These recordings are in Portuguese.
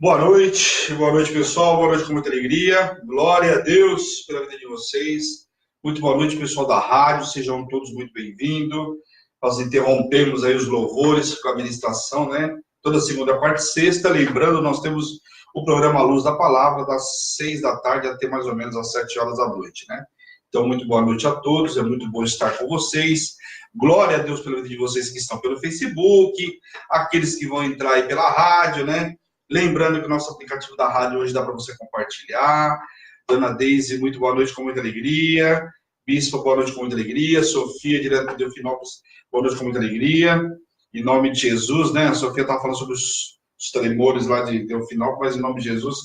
Boa noite pessoal, boa noite com muita alegria, glória a Deus pela vida de vocês, muito boa noite pessoal da rádio, sejam todos muito bem-vindos. Nós interrompemos aí os louvores com a ministração, né, toda segunda, quarta e sexta, lembrando, nós temos o programa Luz da Palavra, das 6 da tarde até mais ou menos às 7 horas da noite, né, então muito boa noite a todos, é muito bom estar com vocês, glória a Deus pela vida de vocês que estão pelo Facebook, aqueles que vão entrar aí pela rádio, né. Lembrando que o nosso aplicativo da rádio hoje dá para você compartilhar. Dona Deise, muito boa noite com muita alegria. Bispa, boa noite com muita alegria. Sofia, direto do Delfinópolis, boa noite com muita alegria. Em nome de Jesus, né? A Sofia estava falando sobre os tremores lá de Delfinópolis, mas em nome de Jesus,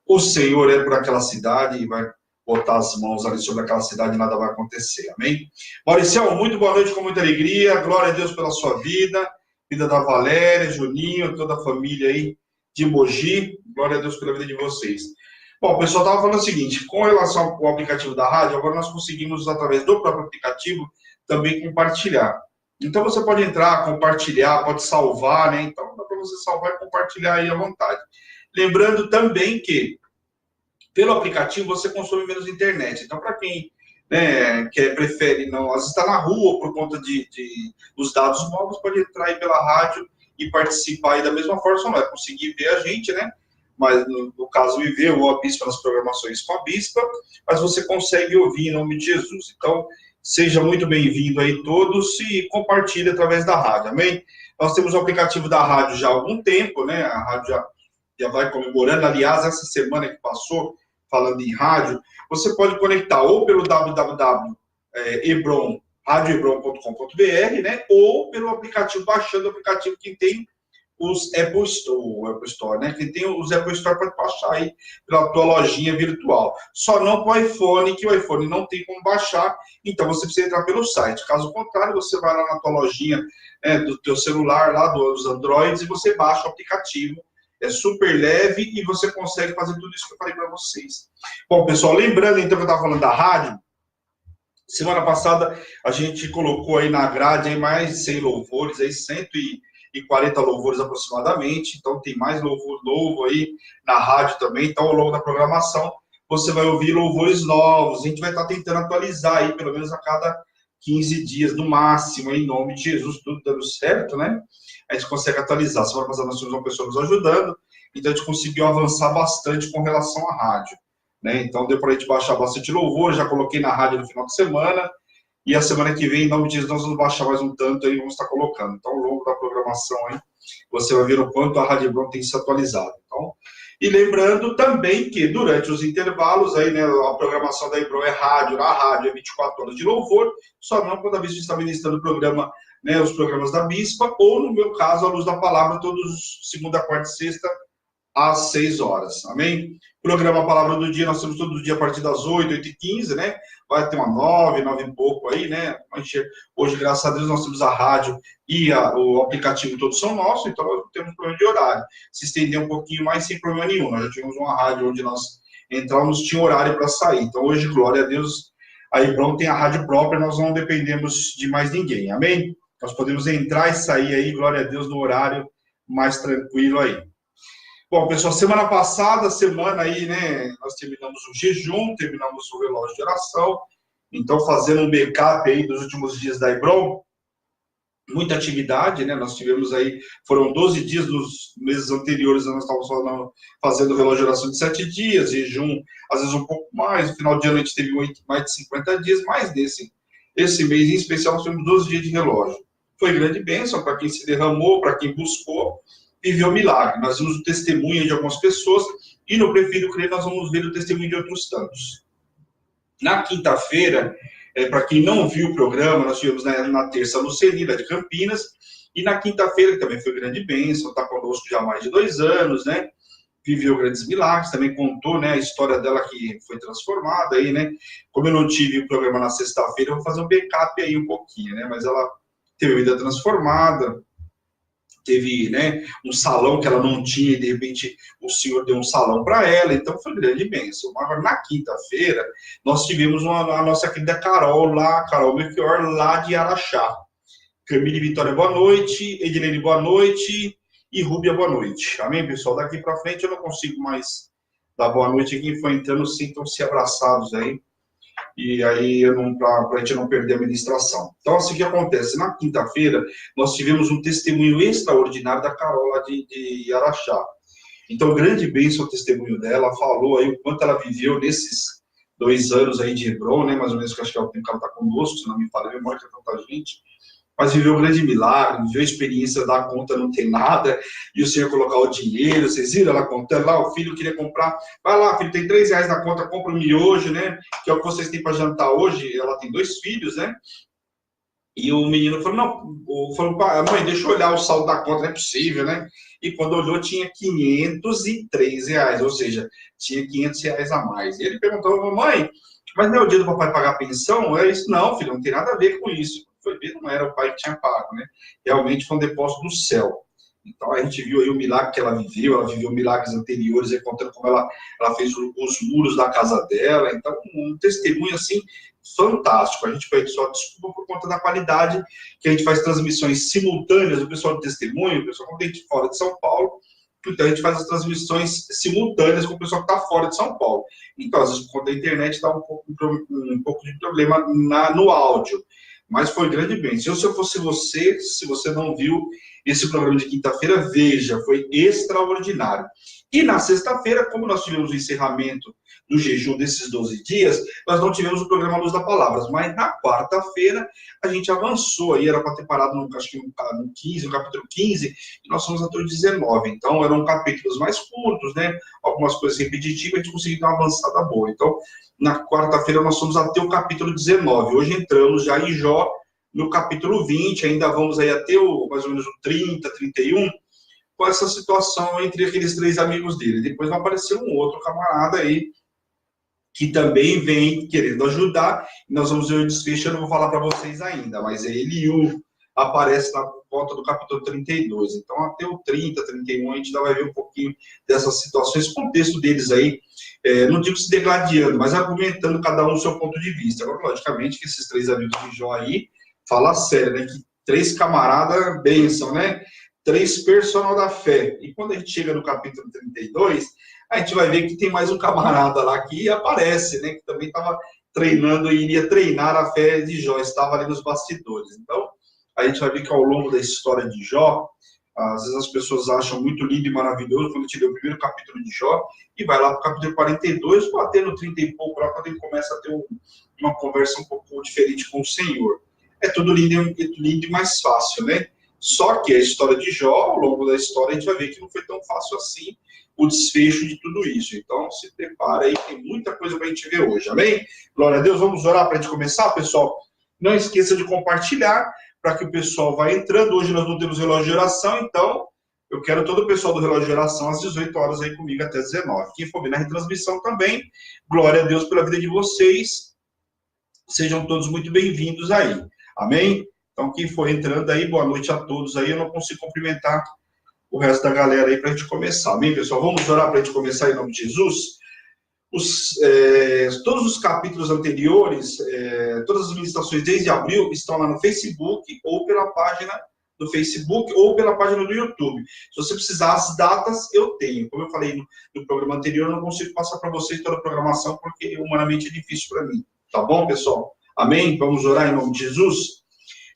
o Senhor é por aquela cidade e vai botar as mãos ali sobre aquela cidade e nada vai acontecer. Amém? Mauricião, muito boa noite com muita alegria. Glória a Deus pela sua vida. Vida da Valéria, Juninho, toda a família aí de Mogi, glória a Deus pela vida de vocês. Bom, o pessoal estava falando o seguinte, com relação ao aplicativo da rádio, agora nós conseguimos, através do próprio aplicativo, também compartilhar. Então, você pode entrar, compartilhar, pode salvar, né? Então, dá para você salvar e compartilhar aí à vontade. Lembrando também que, pelo aplicativo, você consome menos internet. Então, para quem prefere não, às vezes está na rua por conta dos dados móveis, pode entrar aí pela rádio e participar aí da mesma forma, só não vai conseguir ver a gente, né? Mas no caso, ver o a Bispa nas programações com a Bispa, mas você consegue ouvir em nome de Jesus. Então, seja muito bem-vindo aí todos e compartilhe através da rádio, amém? Nós temos o aplicativo da rádio já há algum tempo, né? A rádio já vai comemorando, aliás, essa semana que passou, falando em rádio, você pode conectar ou pelo www.hebron radiohebron.com.br, né? Ou pelo aplicativo, baixando o aplicativo que tem os Apple Store, né? Que tem os Apple Store para baixar aí pela tua lojinha virtual. Só não para o iPhone, que o iPhone não tem como baixar, então você precisa entrar pelo site. Caso contrário, você vai lá na tua lojinha do teu celular, lá dos Androids, e você baixa o aplicativo. É super leve e você consegue fazer tudo isso que eu falei para vocês. Bom, pessoal, lembrando então que eu estava falando da rádio, semana passada a gente colocou aí na grade aí mais de 100 louvores, aí 140 louvores aproximadamente, então tem mais louvor novo aí na rádio também, então ao longo da programação você vai ouvir louvores novos, a gente vai estar tentando atualizar aí pelo menos a cada 15 dias no máximo, em nome de Jesus, tudo dando certo, né? A gente consegue atualizar. Semana passada nós tivemos uma pessoa nos ajudando, então a gente conseguiu avançar bastante com relação à rádio. Né? Então, deu para a gente baixar bastante louvor, já coloquei na rádio no final de semana, e a semana que vem, em nome de Jesus, nós vamos baixar mais um tanto aí, vamos estar colocando. Então, ao longo da programação aí, você vai ver o quanto a Rádio Hebron tem se atualizado. Então, e lembrando também que, durante os intervalos, aí, né, a programação da Hebron é rádio, a rádio é 24 horas de louvor, só não quando a Bispa está ministrando o programa, né, os programas da Bispa, ou, no meu caso, a Luz da Palavra, todos segunda, quarta e sexta, às 6 horas, amém? Programa Palavra do Dia, nós temos todo dia a partir das 8, 8h15, né? Vai ter uma 9, 9 e pouco aí, né? Hoje, graças a Deus, nós temos a rádio e o aplicativo todos são nossos, então nós não temos problema de horário. Se estender um pouquinho mais, sem problema nenhum. Nós já tivemos uma rádio onde nós entramos, tinha horário para sair. Então, hoje, glória a Deus, a Hebron tem a rádio própria, nós não dependemos de mais ninguém, amém? Nós podemos entrar e sair aí, glória a Deus, no horário mais tranquilo aí. Bom, pessoal, semana passada, aí, né, nós terminamos o jejum, terminamos o relógio de oração, então fazendo um backup aí dos últimos dias da Hebron, muita atividade, né, nós tivemos aí, foram 12 dias nos meses anteriores, nós estávamos fazendo o relógio de oração de 7 dias, jejum, às vezes um pouco mais, no final de ano a gente teve mais de 50 dias, mais esse mês em especial nós tivemos 12 dias de relógio. Foi grande bênção para quem se derramou, para quem buscou, viveu o milagre. Nós vimos o testemunho de algumas pessoas e no Prefiro Crer nós vamos ver o testemunho de outros tantos. Na quinta-feira, para quem não viu o programa, nós tivemos na terça a Luceli, de Campinas, e na quinta-feira, que também foi grande bênção, está conosco já há mais de 2 anos, né? Viveu grandes milagres, também contou, né, a história dela que foi transformada aí, né? Como eu não tive o programa na sexta-feira, eu vou fazer um backup aí um pouquinho, né? Mas ela teve a vida transformada, teve, né, um salão que ela não tinha e de repente o Senhor deu um salão para ela, então foi grande bênção. Agora, na quinta-feira, nós tivemos a nossa querida Carol Melchior, lá de Araxá. Camille Vitória, boa noite. Edilene, boa noite. e Rúbia, boa noite. Amém, pessoal? Daqui para frente eu não consigo mais dar boa noite. Quem foi entrando, sintam-se abraçados aí. E aí, para a gente não perder a ministração. Então, assim que acontece. Na quinta-feira, nós tivemos um testemunho extraordinário da Carola de Araxá. Então, grande bênção o testemunho dela, falou aí o quanto ela viveu nesses 2 anos aí de Hebron, né, mais ou menos, que acho que é o tempo que ela está conosco, se não me falha a memória, que é tanta gente, mas viveu um grande milagre, viveu a experiência da conta não tem nada, e o Senhor colocar o dinheiro, vocês viram ela contando lá, o filho queria comprar, vai lá, filho, tem R$3 na conta, compra um miojo, né, que é o que vocês têm para jantar hoje, ela tem 2 filhos, né, e o menino falou, não, falou, mãe, deixa eu olhar o saldo da conta, não é possível, né? E quando olhou, tinha R$503, ou seja, tinha R$500 a mais. E ele perguntou, mãe, mas não é o dia do papai pagar a pensão? É isso? Não, filho, não tem nada a ver com isso. Foi ver, não era o pai que tinha pago, né? Realmente foi um depósito do céu. Então a gente viu aí o milagre que ela viveu milagres anteriores, aí contando como ela fez os muros da casa dela. Então, um testemunho assim fantástico. A gente pede só desculpa por conta da qualidade, que a gente faz transmissões simultâneas, o pessoal de testemunho, o pessoal que está fora de São Paulo, então a gente faz as transmissões simultâneas com o pessoal que está fora de São Paulo. Então, às vezes, por conta da internet, dá um pouco de problema no áudio. Mas foi grande bênção. Se eu fosse você, se você não viu esse programa de quinta-feira, veja, foi extraordinário. E na sexta-feira, como nós tivemos o encerramento do jejum desses 12 dias, nós não tivemos o programa Luz da Palavra, mas na quarta-feira a gente avançou, aí era para ter parado no capítulo 15, e nós fomos até o 19, então eram capítulos mais curtos, né, algumas coisas repetitivas, a gente conseguiu dar uma avançada boa. Então, na quarta-feira nós fomos até o capítulo 19, hoje entramos já em Jó, no capítulo 20, ainda vamos aí até mais ou menos o 30, 31, com essa situação entre aqueles 3 amigos dele. Depois vai aparecer um outro camarada aí, que também vem querendo ajudar, e nós vamos ver o desfecho, eu não vou falar para vocês ainda, mas Eliú aparece na volta do capítulo 32, então até o 30, 31, a gente ainda vai ver um pouquinho dessas situações, contexto deles aí, não digo se degladiando, mas argumentando cada um o seu ponto de vista. Agora, logicamente, que esses 3 amigos de Jó aí, fala sério, né, que 3 camaradas bênção, né, 3 personal da fé, e quando a gente chega no capítulo 32, a gente vai ver que tem mais um camarada lá que aparece, né, que também estava treinando e iria treinar a fé de Jó, estava ali nos bastidores. Então, a gente vai ver que ao longo da história de Jó, às vezes as pessoas acham muito lindo e maravilhoso quando a gente lê o primeiro capítulo de Jó, e vai lá para o capítulo 42, ou até no 30 e pouco, lá quando ele começa a ter uma conversa um pouco diferente com o Senhor. É tudo lindo e mais fácil, né? Só que a história de Jó, ao longo da história, a gente vai ver que não foi tão fácil assim o desfecho de tudo isso. Então, se prepara aí, tem muita coisa para a gente ver hoje, amém? Glória a Deus, vamos orar para a gente começar, pessoal? Não esqueça de compartilhar, para que o pessoal vá entrando. Hoje nós não temos relógio de oração, então eu quero todo o pessoal do relógio de oração às 18 horas aí comigo até 19. Quem for ver na retransmissão também, glória a Deus pela vida de vocês. Sejam todos muito bem-vindos aí, amém? Então, quem for entrando aí, boa noite a todos aí. Eu não consigo cumprimentar o resto da galera aí para a gente começar. Amém, pessoal? Vamos orar para a gente começar em nome de Jesus? Todos os capítulos anteriores, todas as ministrações desde abril estão lá no Facebook, ou pela página do Facebook, ou pela página do YouTube. Se você precisar, as datas eu tenho. Como eu falei no programa anterior, eu não consigo passar para vocês toda a programação, porque humanamente é difícil para mim. Tá bom, pessoal? Amém? Vamos orar em nome de Jesus?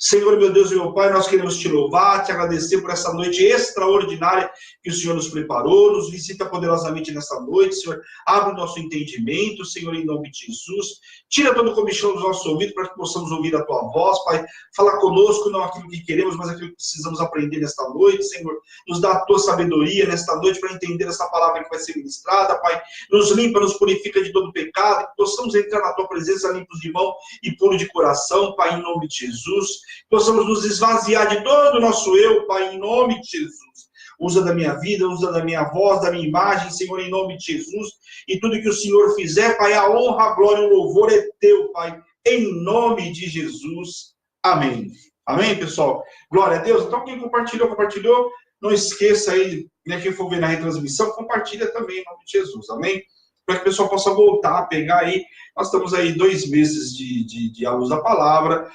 Senhor, meu Deus e meu Pai, nós queremos te louvar, te agradecer por essa noite extraordinária que o Senhor nos preparou, nos visita poderosamente nessa noite, Senhor, abre o nosso entendimento, Senhor, em nome de Jesus, tira todo o comichão dos nossos ouvidos para que possamos ouvir a Tua voz, Pai, fala conosco, não aquilo que queremos, mas aquilo que precisamos aprender nesta noite, Senhor, nos dá a Tua sabedoria nesta noite para entender essa palavra que vai ser ministrada, Pai, nos limpa, nos purifica de todo pecado, que possamos entrar na Tua presença limpos de mão e puro de coração, Pai, em nome de Jesus, possamos nos esvaziar de todo o nosso eu, Pai, em nome de Jesus. Usa da minha vida, usa da minha voz, da minha imagem, Senhor, em nome de Jesus. E tudo que o Senhor fizer, Pai, a honra, a glória e o louvor é teu, Pai, em nome de Jesus. Amém. Amém, pessoal? Glória a Deus. Então, quem compartilhou. Não esqueça aí, né, quem for ver na retransmissão, compartilha também em nome de Jesus. Amém? Para que o pessoal possa voltar, pegar aí. Nós estamos aí 2 meses de A Luz da Palavra.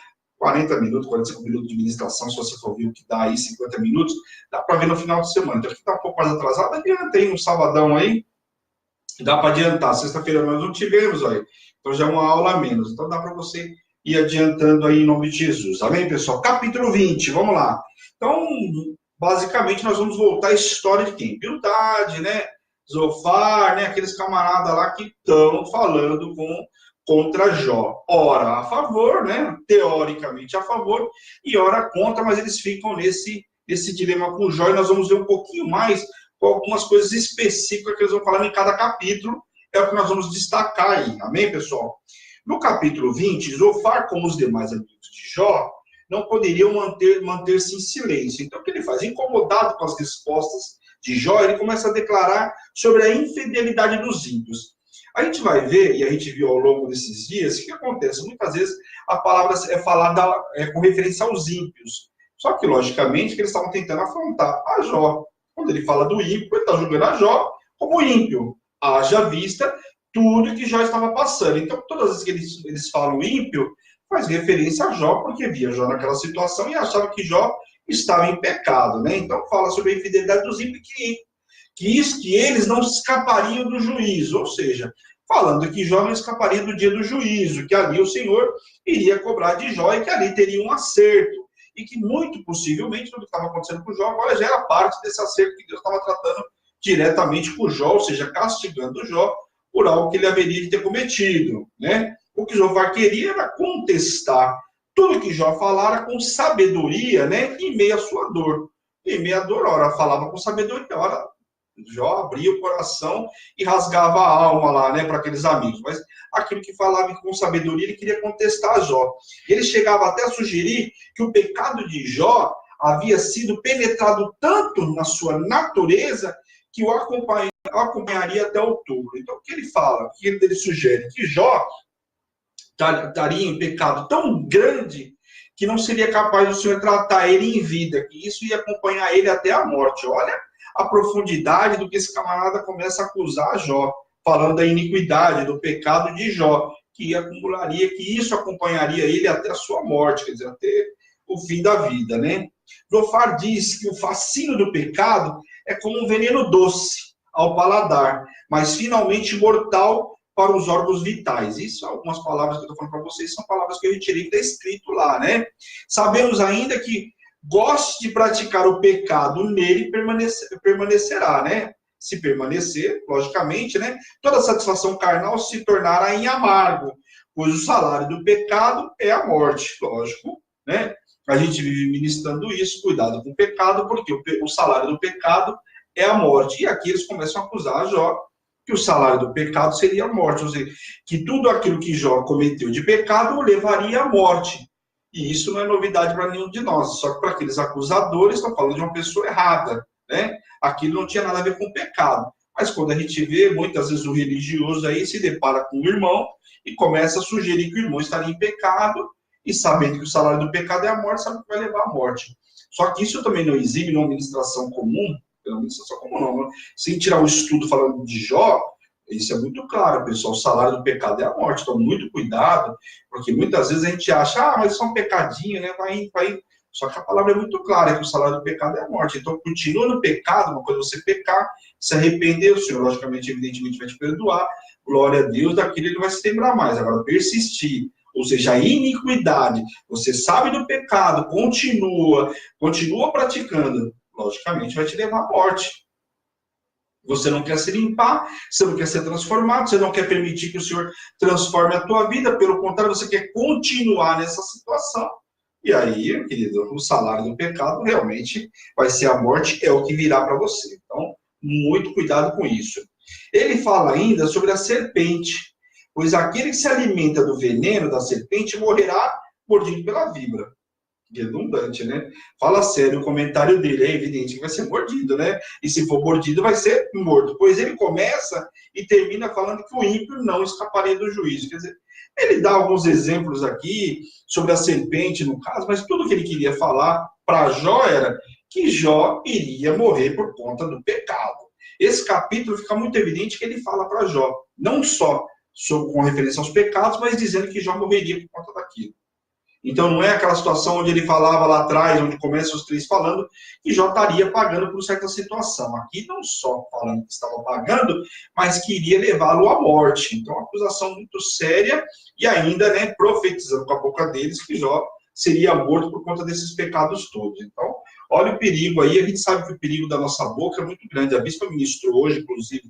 40 minutos, 45 minutos de ministração, se você for ver o que dá aí, 50 minutos, dá para ver no final de semana. Então, aqui está um pouco mais atrasado, adianta aí, um sabadão aí, dá para adiantar. Sexta-feira nós não tivemos aí, então já é uma aula a menos. Então, dá para você ir adiantando aí em nome de Jesus. Amém, pessoal? Capítulo 20, vamos lá. Então, basicamente, nós vamos voltar à história de quem? Bildade, né? Zofar, né? Aqueles camaradas lá que estão falando contra Jó. Ora a favor, né? Teoricamente a favor, e ora contra, mas eles ficam nesse dilema com Jó, e nós vamos ver um pouquinho mais com algumas coisas específicas que eles vão falando em cada capítulo, é o que nós vamos destacar aí. Amém, pessoal? No capítulo 20, Zofar, como os demais amigos de Jó, não poderiam manter-se em silêncio. Então, o que ele faz? Incomodado com as respostas de Jó, ele começa a declarar sobre a infidelidade dos ímpios. A gente vai ver, e a gente viu ao longo desses dias, o que acontece? Muitas vezes a palavra é falada com referência aos ímpios. Só que, logicamente, que eles estavam tentando afrontar a Jó. Quando ele fala do ímpio, ele está julgando a Jó como ímpio. Haja vista tudo que Jó estava passando. Então, todas as vezes que eles falam ímpio, faz referência a Jó, porque via Jó naquela situação e achava que Jó estava em pecado, né? Então, fala sobre a infidelidade dos ímpios, que eles não escapariam do juízo, ou seja, falando que Jó não escaparia do dia do juízo, que ali o Senhor iria cobrar de Jó e que ali teria um acerto, e que muito possivelmente tudo que estava acontecendo com Jó agora já era parte desse acerto que Deus estava tratando diretamente com Jó, ou seja, castigando Jó por algo que ele haveria de ter cometido, né? O que Zofar queria era contestar tudo que Jó falara com sabedoria, né? Em meio à sua dor. Em meio à dor, ora falava com sabedoria, ora Jó abria o coração e rasgava a alma lá, né, para aqueles amigos. Mas aquilo que falava com sabedoria, ele queria contestar Jó. E ele chegava até a sugerir que o pecado de Jó havia sido penetrado tanto na sua natureza que o acompanharia até outubro. Então, o que ele fala? O que ele sugere? Que Jó estaria em pecado tão grande que não seria capaz do Senhor tratar ele em vida, que isso ia acompanhar ele até a morte. Olha a profundidade do que esse camarada começa a acusar Jó, falando da iniquidade, do pecado de Jó, que acumularia, que isso acompanharia ele até a sua morte, quer dizer, até o fim da vida, né? Zofar diz que o fascínio do pecado é como um veneno doce ao paladar, mas finalmente mortal para os órgãos vitais. Isso, algumas palavras que eu estou falando para vocês, são palavras que eu retirei que está escrito lá, né? Sabemos ainda que goste de praticar o pecado nele, permanecerá, né? Se permanecer, logicamente, né? Toda satisfação carnal se tornará em amargo, pois o salário do pecado é a morte, lógico, né? A gente vive ministrando isso, cuidado com o pecado, porque o salário do pecado é a morte. E aqui eles começam a acusar Jó que o salário do pecado seria a morte, ou seja, que tudo aquilo que Jó cometeu de pecado o levaria à morte. E isso não é novidade para nenhum de nós, só que para aqueles acusadores estão falando de uma pessoa errada, né? Aquilo não tinha nada a ver com pecado. Mas quando a gente vê, muitas vezes o religioso aí se depara com o irmão e começa a sugerir que o irmão estaria em pecado, e sabendo que o salário do pecado é a morte, sabe que vai levar à morte. Só que isso também não exime numa administração comum, não. Sem tirar o estudo falando de Jó, isso é muito claro, pessoal. O salário do pecado é a morte. Então, muito cuidado, porque muitas vezes a gente acha, mas isso é um pecadinho, né? Vai. Só que a palavra é muito clara, é que o salário do pecado é a morte. Então, continua no pecado, uma coisa é você pecar, se arrepender, o Senhor, logicamente, evidentemente, vai te perdoar. Glória a Deus, daquilo ele vai se lembrar mais. Agora, persistir, ou seja, a iniquidade, você sabe do pecado, continua praticando, logicamente vai te levar à morte. Você não quer se limpar, você não quer ser transformado, você não quer permitir que o Senhor transforme a tua vida, pelo contrário, você quer continuar nessa situação. E aí, querido, o salário do pecado realmente vai ser a morte, é o que virá para você. Então, muito cuidado com isso. Ele fala ainda sobre a serpente, pois aquele que se alimenta do veneno da serpente morrerá mordido pela víbora. Redundante, né? Fala sério o comentário dele, é evidente que vai ser mordido, né? E se for mordido, vai ser morto. Pois ele começa e termina falando que o ímpio não escaparia do juízo. Quer dizer, ele dá alguns exemplos aqui sobre a serpente, no caso, mas tudo que ele queria falar para Jó era que Jó iria morrer por conta do pecado. Esse capítulo fica muito evidente que ele fala para Jó, não só com referência aos pecados, mas dizendo que Jó morreria por conta daquilo. Então não é aquela situação onde ele falava lá atrás, onde começa os três falando, que Jó estaria pagando por certa situação. Aqui não só falando que estava pagando, mas que iria levá-lo à morte. Então uma acusação muito séria e ainda, né, profetizando com a boca deles que Jó seria morto por conta desses pecados todos. Então, olha o perigo aí, a gente sabe que o perigo da nossa boca é muito grande. A bispa ministrou hoje, inclusive,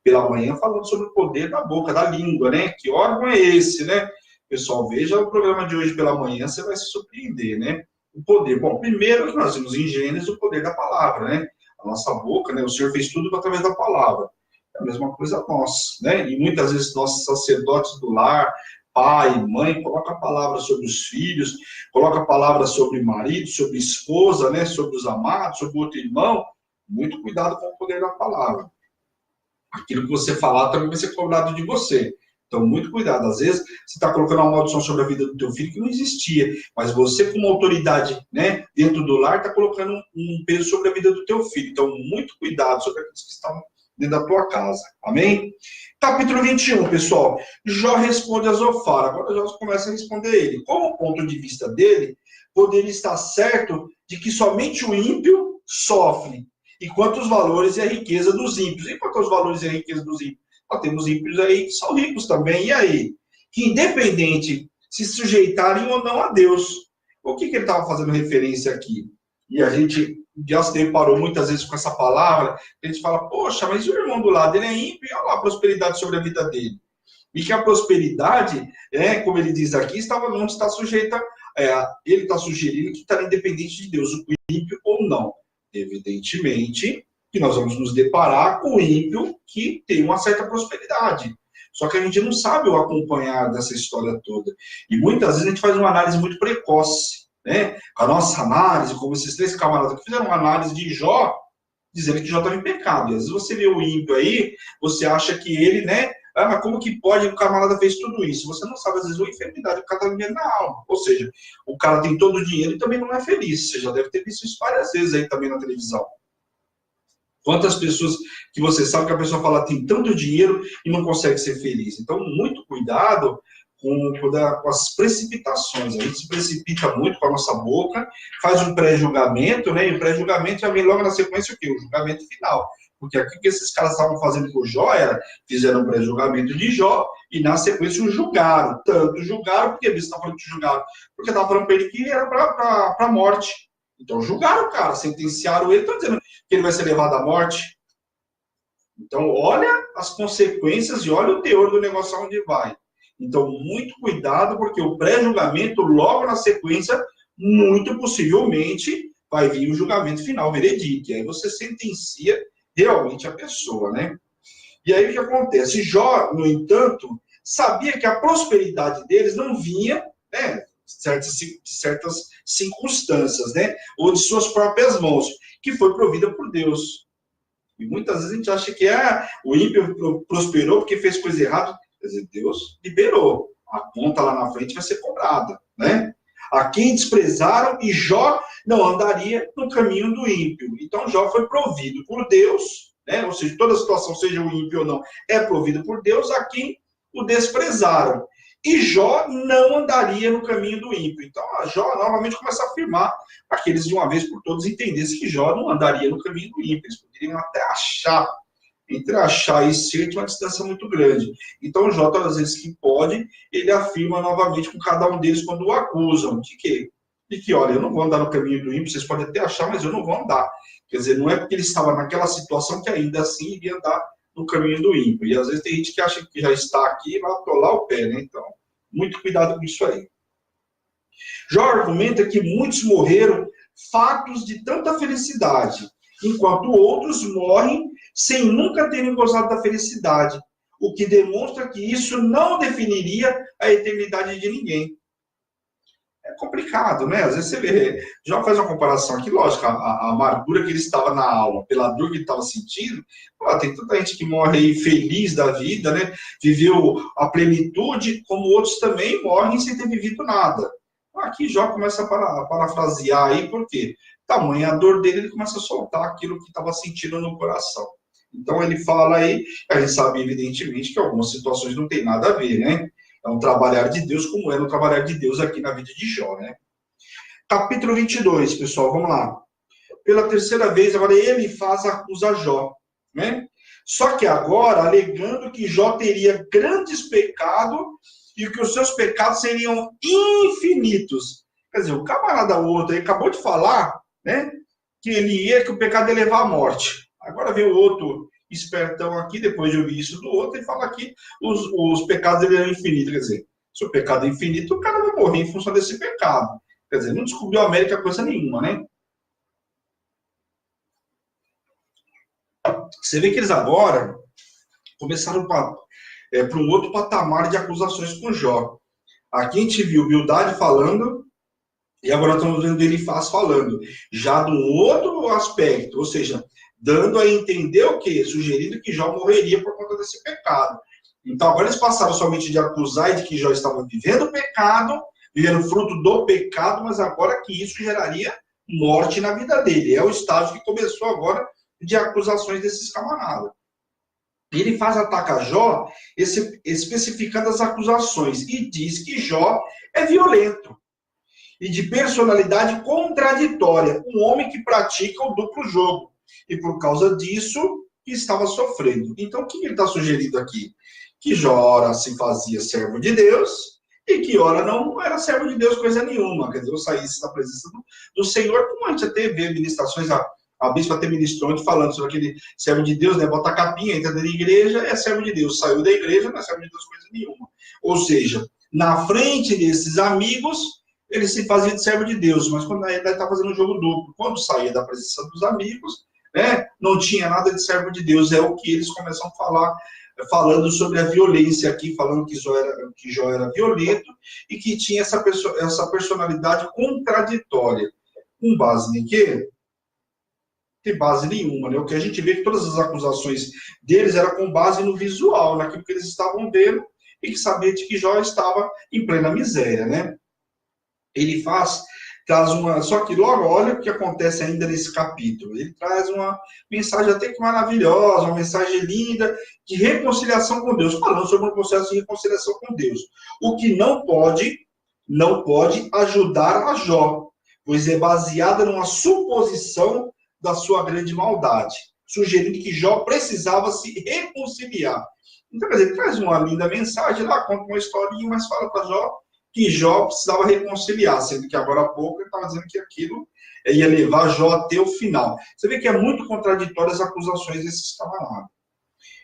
pela manhã, falando sobre o poder da boca, da língua, né? Que órgão é esse, né? Pessoal, veja o programa de hoje pela manhã, você vai se surpreender, né? O poder. Bom, primeiro nós vimos em Gênesis o poder da palavra, né? A nossa boca, né? O Senhor fez tudo através da palavra. É a mesma coisa nós, né? E muitas vezes nossos sacerdotes do lar, pai, mãe, coloca a palavra sobre os filhos, coloca a palavra sobre o marido, sobre a esposa, né? Sobre os amados, sobre o outro irmão. Muito cuidado com o poder da palavra. Aquilo que você falar também vai ser cobrado de você. Então, muito cuidado. Às vezes, você está colocando uma maldição sobre a vida do teu filho que não existia, mas você, como autoridade, né, dentro do lar, está colocando um peso sobre a vida do teu filho. Então, muito cuidado sobre aqueles que estão dentro da tua casa. Amém? Capítulo 21, pessoal. Jó responde a Zofar. Agora, Jó começa a responder ele. Como o ponto de vista dele, poderia estar certo de que somente o ímpio sofre, e quanto os valores e a riqueza dos ímpios. E quanto aos valores e a riqueza dos ímpios? Nós temos ímpios aí que são ricos também. E aí? Que independente se sujeitarem ou não a Deus. O que ele estava fazendo referência aqui? E a gente já se deparou muitas vezes com essa palavra. A gente fala, poxa, mas o irmão do lado, ele é ímpio, e olha lá a prosperidade sobre a vida dele. E que a prosperidade, como ele diz aqui, não está sujeita, ele está sugerindo que está independente de Deus, o ímpio ou não. Evidentemente que nós vamos nos deparar com o ímpio que tem uma certa prosperidade. Só que a gente não sabe o acompanhar dessa história toda. E muitas vezes a gente faz uma análise muito precoce, né? A nossa análise, como esses três camaradas que fizeram uma análise de Jó, dizendo que Jó estava em pecado. E às vezes você vê o ímpio aí, você acha que ele, né? Ah, mas como que pode? O camarada fez tudo isso. Você não sabe, às vezes, uma enfermidade que o cara está vivendo na alma. Ou seja, o cara tem todo o dinheiro e também não é feliz. Você já deve ter visto isso várias vezes aí também na televisão. Quantas pessoas que você sabe que a pessoa fala tem tanto dinheiro e não consegue ser feliz. Então, muito cuidado com as precipitações. A gente se precipita muito com a nossa boca, faz um pré-julgamento, né? E o pré-julgamento já vem logo na sequência o quê? O julgamento final. Porque aqui que esses caras estavam fazendo com Jó era, fizeram um pré-julgamento de Jó e na sequência o julgaram. Tanto julgaram, porque eles estavam falando que julgaram, porque estavam falando para ele que era para a morte. Então julgaram o cara, sentenciaram ele, estão dizendo que ele vai ser levado à morte. Então olha as consequências e olha o teor do negócio aonde vai. Então muito cuidado, porque o pré-julgamento, logo na sequência, muito possivelmente vai vir o julgamento final, o veredito. E aí você sentencia realmente a pessoa, né? E aí o que acontece? Jó, no entanto, sabia que a prosperidade deles não vinha, né, de certas circunstâncias, né, ou de suas próprias mãos, que foi provida por Deus. E muitas vezes a gente acha que o ímpio prosperou porque fez coisa errada. Quer dizer, Deus liberou. A conta lá na frente vai ser cobrada, né? A quem desprezaram, e Jó não andaria no caminho do ímpio. Então Jó foi provido por Deus, né? Ou seja, toda situação, seja o ímpio ou não, é provida por Deus a quem o desprezaram. E Jó não andaria no caminho do ímpio. Então a Jó novamente começa a afirmar para que eles de uma vez por todas entendessem que Jó não andaria no caminho do ímpio. Eles poderiam até achar, entre achar e ser, tem uma distância muito grande. Então Jó, todas as vezes que pode, ele afirma novamente com cada um deles quando o acusam. De quê? De que, olha, eu não vou andar no caminho do ímpio, vocês podem até achar, mas eu não vou andar. Quer dizer, não é porque ele estava naquela situação que ainda assim iria andar no caminho do ímpio. E às vezes tem gente que acha que já está aqui e vai atolar o pé, né? Então, muito cuidado com isso aí. Jó argumenta que muitos morreram fartos de tanta felicidade, enquanto outros morrem sem nunca terem gozado da felicidade, o que demonstra que isso não definiria a eternidade de ninguém. É complicado, né? Às vezes você vê, já faz uma comparação aqui, lógico, a amargura que ele estava na alma, pela dor que ele estava sentindo, tem tanta gente que morre aí feliz da vida, né? Viveu a plenitude, como outros também morrem sem ter vivido nada. Aqui Jó começa a parafrasear aí, porque tamanha a dor dele, ele começa a soltar aquilo que estava sentindo no coração. Então ele fala aí, a gente sabe evidentemente que algumas situações não tem nada a ver, né? É um trabalhar de Deus, como era um trabalhar de Deus aqui na vida de Jó, né? Capítulo 22, pessoal, vamos lá. Pela terceira vez, agora Elifaz acusa Jó, né? Só que agora, alegando que Jó teria grandes pecados e que os seus pecados seriam infinitos. Quer dizer, o camarada outro aí acabou de falar, né? Que o pecado ia levar à morte. Agora vem o outro espertão aqui, depois de ouvir isso do outro, e fala que os pecados dele eram infinitos. Quer dizer, se o pecado é infinito, o cara vai morrer em função desse pecado. Quer dizer, não descobriu a América coisa nenhuma, né? Você vê que eles agora começaram para um outro patamar de acusações com Jó. Aqui a gente viu Bildade falando, e agora estamos vendo Elifaz falando, já de um outro aspecto, ou seja, dando a entender o quê? Sugerindo que Jó morreria por conta desse pecado. Então agora eles passaram somente de acusar e de que Jó estava vivendo o pecado, vivendo fruto do pecado, mas agora que isso geraria morte na vida dele. É o estágio que começou agora de acusações desses camaradas. Ele ataca Jó, especificando as acusações, e diz que Jó é violento e de personalidade contraditória, um homem que pratica o duplo jogo, e por causa disso estava sofrendo. Então, o que ele está sugerindo aqui? Que Jó ora se fazia servo de Deus, e que ora não era servo de Deus coisa nenhuma, quer dizer, eu saísse da presença do Senhor, como a gente até vê ministrações, a bispa até ministrou ontem falando sobre aquele servo de Deus, né? Bota a capinha, entra dentro da igreja, é servo de Deus. Saiu da igreja, não é servo de Deus coisa nenhuma. Ou seja, na frente desses amigos, ele se fazia de servo de Deus, mas quando ele está fazendo um jogo duplo, quando saía da presença dos amigos, né? Não tinha nada de servo de Deus. É o que eles começam a falar, falando sobre a violência aqui, falando que Jó era violento e que tinha essa personalidade contraditória. Com base em quê? Tem base nenhuma, né? O que a gente vê é que todas as acusações deles eram com base no visual, naquilo que eles estavam vendo, e que sabia de que Jó estava em plena miséria, né? Ele traz uma... Só que logo, olha o que acontece ainda nesse capítulo. Ele traz uma mensagem até que maravilhosa, uma mensagem linda de reconciliação com Deus, falando sobre um processo de reconciliação com Deus. O que não pode ajudar a Jó, pois é baseada numa suposição da sua grande maldade, sugerindo que Jó precisava se reconciliar. Então, quer dizer, ele traz uma linda mensagem lá, conta uma historinha, mas fala para Jó que Jó precisava reconciliar, sendo que agora há pouco ele estava dizendo que aquilo ia levar Jó até o final. Você vê que é muito contraditório as acusações desses camaradas.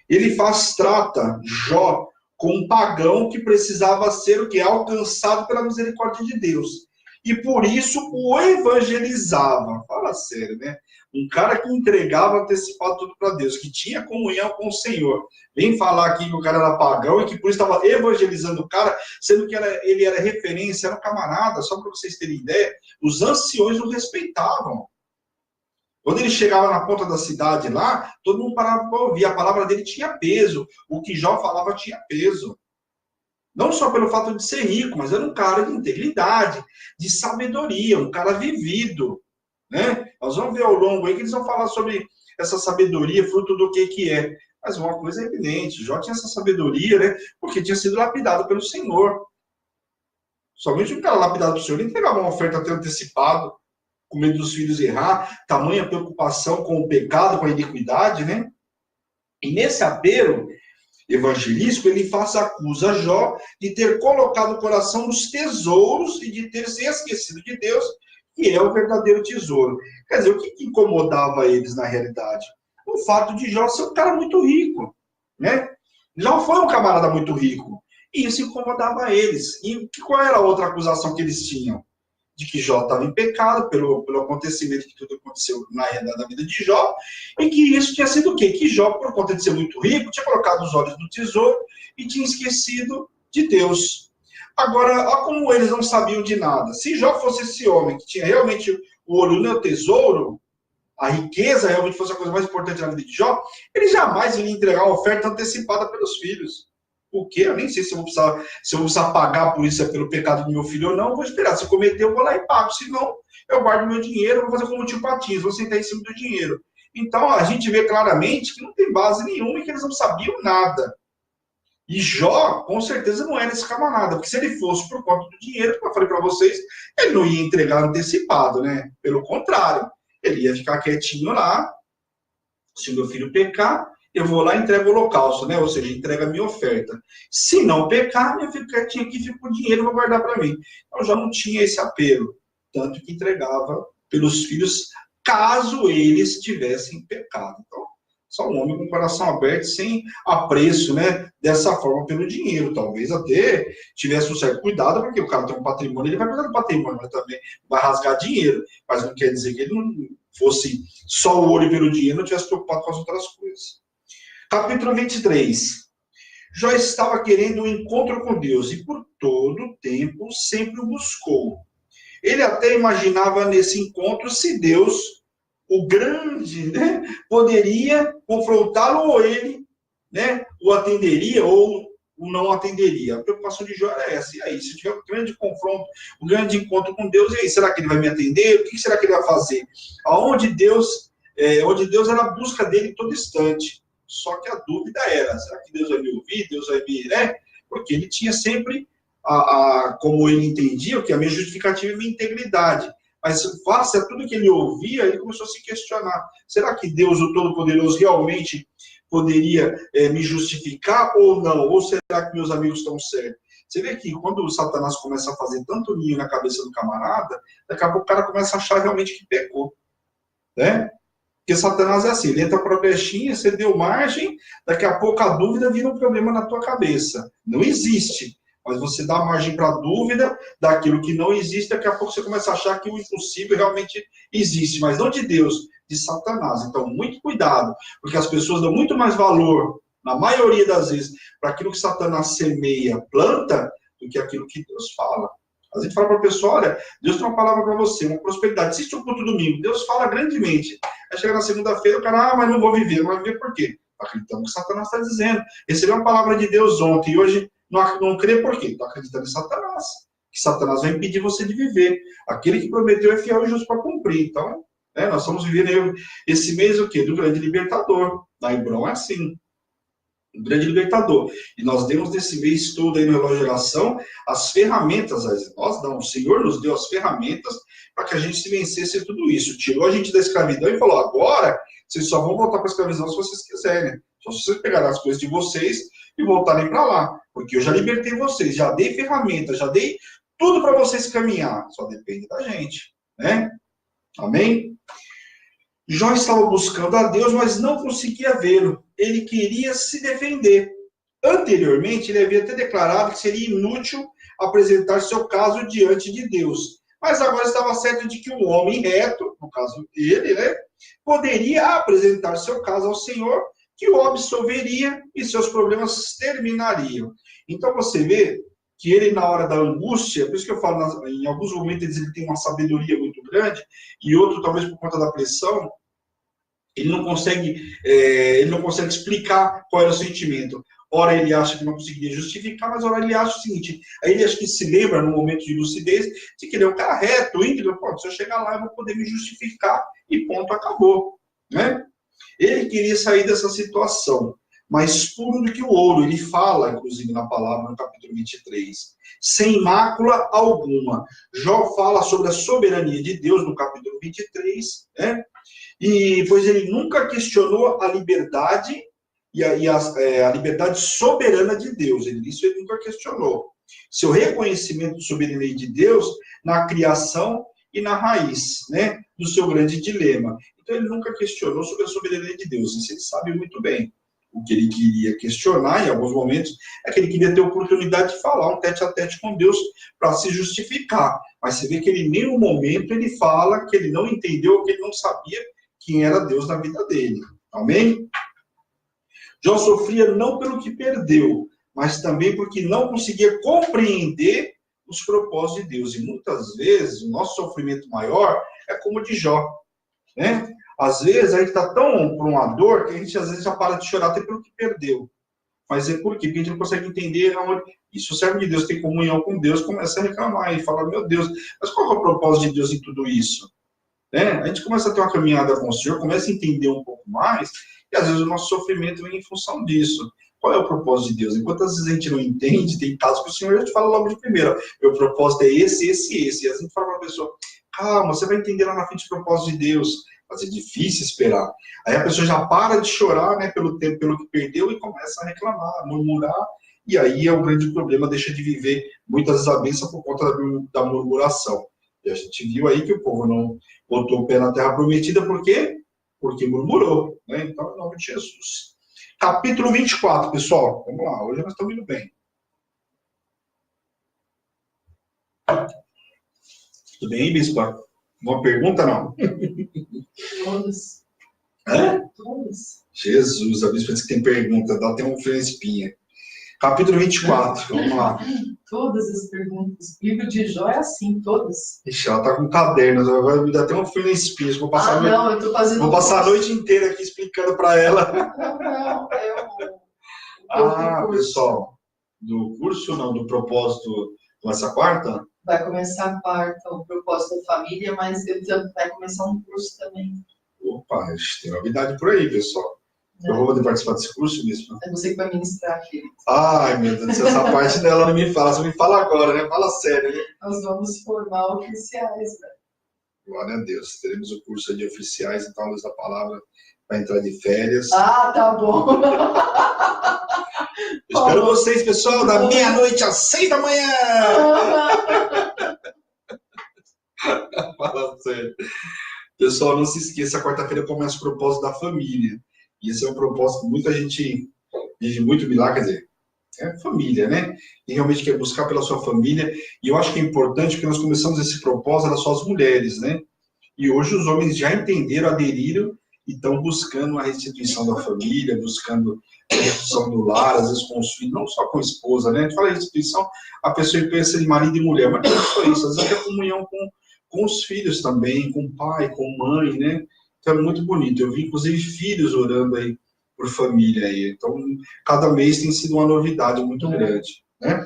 Ele trata Jó como um pagão que precisava ser o que? Alcançado pela misericórdia de Deus. E por isso o evangelizava. Fala sério, né? Um cara que entregava antecipado tudo para Deus, que tinha comunhão com o Senhor. Vem falar aqui que o cara era pagão e que por isso estava evangelizando o cara, sendo que ele era referência, era um camarada, só para vocês terem ideia, os anciões o respeitavam. Quando ele chegava na ponta da cidade lá, todo mundo parava para ouvir, a palavra dele tinha peso, o que Jó falava tinha peso. Não só pelo fato de ser rico, mas era um cara de integridade, de sabedoria, um cara vivido. Né? Nós vamos ver ao longo aí que eles vão falar sobre essa sabedoria, fruto do que é. Mas uma coisa é evidente, Jó tinha essa sabedoria, né? Porque tinha sido lapidado pelo Senhor. Somente um cara lapidado pelo Senhor entregava uma oferta até antecipada, com medo dos filhos errar, tamanha preocupação com o pecado, com a iniquidade, né? E nesse apelo evangelístico, ele acusa Jó de ter colocado o coração nos tesouros e de ter se esquecido de Deus, que é o verdadeiro tesouro. Quer dizer, o que incomodava eles na realidade? O fato de Jó ser um cara muito rico, né? Jó foi um camarada muito rico, e isso incomodava eles. E qual era a outra acusação que eles tinham? De que Jó estava em pecado pelo acontecimento que tudo aconteceu na realidade da vida de Jó, e que isso tinha sido o quê? Que Jó, por conta de ser muito rico, tinha colocado os olhos no tesouro e tinha esquecido de Deus. Agora, olha como eles não sabiam de nada. Se Jó fosse esse homem que tinha realmente o olho no tesouro, a riqueza realmente fosse a coisa mais importante na vida de Jó, ele jamais iria entregar uma oferta antecipada pelos filhos. Por quê? Eu nem sei se eu vou precisar pagar por isso, é pelo pecado do meu filho ou não. Eu vou esperar. Se cometer, eu vou lá e pago. Se não, eu guardo meu dinheiro, vou fazer como o tio Patinhas, vou sentar em cima do dinheiro. Então, a gente vê claramente que não tem base nenhuma e que eles não sabiam nada. E Jó, com certeza, não era esse camarada, porque se ele fosse por conta do dinheiro, como eu falei para vocês, ele não ia entregar antecipado, né? Pelo contrário, ele ia ficar quietinho lá. Se o meu filho pecar, eu vou lá e entrego o holocausto, né? Ou seja, entrega a minha oferta. Se não pecar, meu filho quietinho aqui, fica com o dinheiro, vou guardar para mim. Então já não tinha esse apelo, tanto que entregava pelos filhos, caso eles tivessem pecado. Então, só um homem com o coração aberto, sem apreço, né? Dessa forma pelo dinheiro. Talvez até tivesse um certo cuidado, porque o cara tem um patrimônio, ele vai cuidar do patrimônio, mas também vai rasgar dinheiro. Mas não quer dizer que ele não fosse só o olho pelo dinheiro, não tivesse preocupado com as outras coisas. Capítulo 23. Jó estava querendo um encontro com Deus e por todo o tempo sempre o buscou. Ele até imaginava nesse encontro se Deus, o grande, né, poderia confrontá-lo ou ele, né, o atenderia ou o não atenderia. A preocupação de Jó era essa. E aí, se tiver um grande confronto, um grande encontro com Deus, e aí, será que ele vai me atender? O que será que ele vai fazer? Onde Deus era a busca dele em todo instante. Só que a dúvida era, será que Deus vai me ouvir? Deus vai me, né? Porque ele tinha sempre, como ele entendia, que a minha justificativa é a minha integridade. Mas face a tudo que ele ouvia, ele começou a se questionar. Será que Deus, o Todo-Poderoso, realmente poderia me justificar ou não? Ou será que meus amigos estão certos? Você vê que quando o Satanás começa a fazer tanto ninho na cabeça do camarada, daqui a pouco o cara começa a achar realmente que pecou. Né? Porque Satanás é assim, ele entra para a brechinha, você deu margem, daqui a pouco a dúvida vira um problema na tua cabeça. Não existe. Mas você dá margem para a dúvida daquilo que não existe, daqui a pouco você começa a achar que o impossível realmente existe. Mas não de Deus, de Satanás. Então, muito cuidado, porque as pessoas dão muito mais valor, na maioria das vezes, para aquilo que Satanás semeia, planta, do que aquilo que Deus fala. A gente fala para a pessoa, olha, Deus tem uma palavra para você, uma prosperidade. Assiste o culto domingo, Deus fala grandemente. Aí chega na segunda-feira, o cara, mas não vou viver. Não vai viver por quê? Acreditando que Satanás está dizendo. Recebeu uma palavra de Deus ontem e hoje não crê por quê? Está acreditando em Satanás. Que Satanás vai impedir você de viver. Aquele que prometeu é fiel e justo para cumprir. Então, nós estamos vivendo esse mês o quê? Do grande libertador. Na Hebron é assim. Um grande libertador. E nós demos nesse mês todo aí no Relógio de Oração as ferramentas, nós não, o Senhor nos deu as ferramentas para que a gente se vencesse tudo isso. Tirou a gente da escravidão e falou, agora vocês só vão voltar para a escravidão se vocês quiserem. Só se vocês pegarem as coisas de vocês e voltarem para lá. Porque eu já libertei vocês, já dei ferramentas, já dei tudo para vocês caminhar. Só depende da gente, né? Amém? Jó estava buscando a Deus, mas não conseguia vê-lo. Ele queria se defender. Anteriormente, ele havia até declarado que seria inútil apresentar seu caso diante de Deus. Mas agora estava certo de que um homem reto, no caso ele, né, poderia apresentar seu caso ao Senhor, que o absolveria e seus problemas terminariam. Então você vê que ele, na hora da angústia, por isso que eu falo, em alguns momentos ele tem uma sabedoria muito grande, e outro, talvez por conta da pressão, ele não consegue explicar qual era o sentimento. Ora ele acha que não conseguiria justificar, mas ora ele acha o seguinte, aí ele acha que se lembra, no momento de lucidez, de que ele é um cara reto, íntegro, se eu chegar lá eu vou poder me justificar, e ponto, acabou. Né? Ele queria sair dessa situação, mais puro do que o ouro. Ele fala, inclusive, na palavra, no capítulo 23, sem mácula alguma. Jó fala sobre a soberania de Deus, no capítulo 23, né? E pois ele nunca questionou a liberdade a liberdade soberana de Deus. Isso ele nunca questionou. Seu reconhecimento de soberania de Deus na criação e na raiz, né, do seu grande dilema. Então ele nunca questionou sobre a soberania de Deus. Isso ele sabe muito bem. O que ele queria questionar, em alguns momentos, é que ele queria ter oportunidade de falar um tete-a-tete com Deus para se justificar. Mas você vê que ele, em nenhum momento, ele fala que ele não entendeu, que ele não sabia quem era Deus na vida dele. Amém? Jó sofria não pelo que perdeu, mas também porque não conseguia compreender os propósitos de Deus. E muitas vezes, o nosso sofrimento maior é como o de Jó. Né? Às vezes, a gente está tão por uma dor que a gente, às vezes, já para de chorar até pelo que perdeu. Mas é por quê? Porque a gente não consegue entender onde... Isso, o servo de Deus tem comunhão com Deus, começa a reclamar e fala, meu Deus, mas qual é o propósito de Deus em tudo isso? Né? A gente começa a ter uma caminhada com o Senhor, começa a entender um pouco mais, e às vezes o nosso sofrimento vem em função disso. Qual é o propósito de Deus? Enquanto às vezes a gente não entende, tem casos que o Senhor já te fala logo de primeira. Meu propósito é esse, esse e esse. E a gente fala para a pessoa, calma, você vai entender lá na frente o propósito de Deus. Mas é difícil esperar. Aí a pessoa já para de chorar, né, pelo tempo, pelo que perdeu e começa a reclamar, a murmurar. E aí é o grande problema, deixa de viver muitas vezes a bênção por conta da murmuração. E a gente viu aí que o povo não botou o pé na terra prometida, por quê? Porque murmurou, né? Então, em nome de Jesus. Capítulo 24, pessoal. Vamos lá, hoje nós estamos indo bem. Tudo bem, Bispa? Uma pergunta, não? Todas. Hã? Todas. Jesus, a Bispa disse que tem pergunta, dá até um frio na espinha. Capítulo 24, vamos lá. Todas as perguntas. O livro de Jó é assim, todas. Ixi, ela tá com cadernos, agora me dá até um frio na espinha. Vou passar, não, eu tô fazendo. vou passar a noite inteira aqui explicando para ela. Não, é o pessoal, do curso, não, do propósito, com essa quarta? Vai começar a quarta, o propósito da família, mas vai começar um curso também. Opa, tem novidade por aí, pessoal. Eu vou poder participar desse curso, Bispo? É você que vai ministrar, querido. Ai, meu Deus, essa parte dela não me fala, você me fala agora, né? Fala sério, né? Nós vamos formar oficiais, né? Glória a Deus, teremos o curso de oficiais, então a Luz da Palavra vai entrar de férias. Ah, tá bom. Eu espero vocês, pessoal, da meia-noite às 6 da manhã! Fala sério. Pessoal, não se esqueça, quarta-feira começa o propósito da família. E esse é um propósito que muita gente vive muito milagre, quer dizer, é família, né? E realmente quer buscar pela sua família. E eu acho que é importante porque nós começamos esse propósito, era só as mulheres, né? E hoje os homens já entenderam, aderiram e estão buscando a restituição da família, buscando a restituição do lar, às vezes com os filhos, não só com a esposa, né? A gente fala restituição, a pessoa pensa em marido e mulher, mas não é só isso, às vezes é comunhão com os filhos também, com o pai, com a mãe, né? Então é muito bonito. Eu vi, inclusive, filhos orando aí por família aí. Então, cada mês tem sido uma novidade muito grande, né?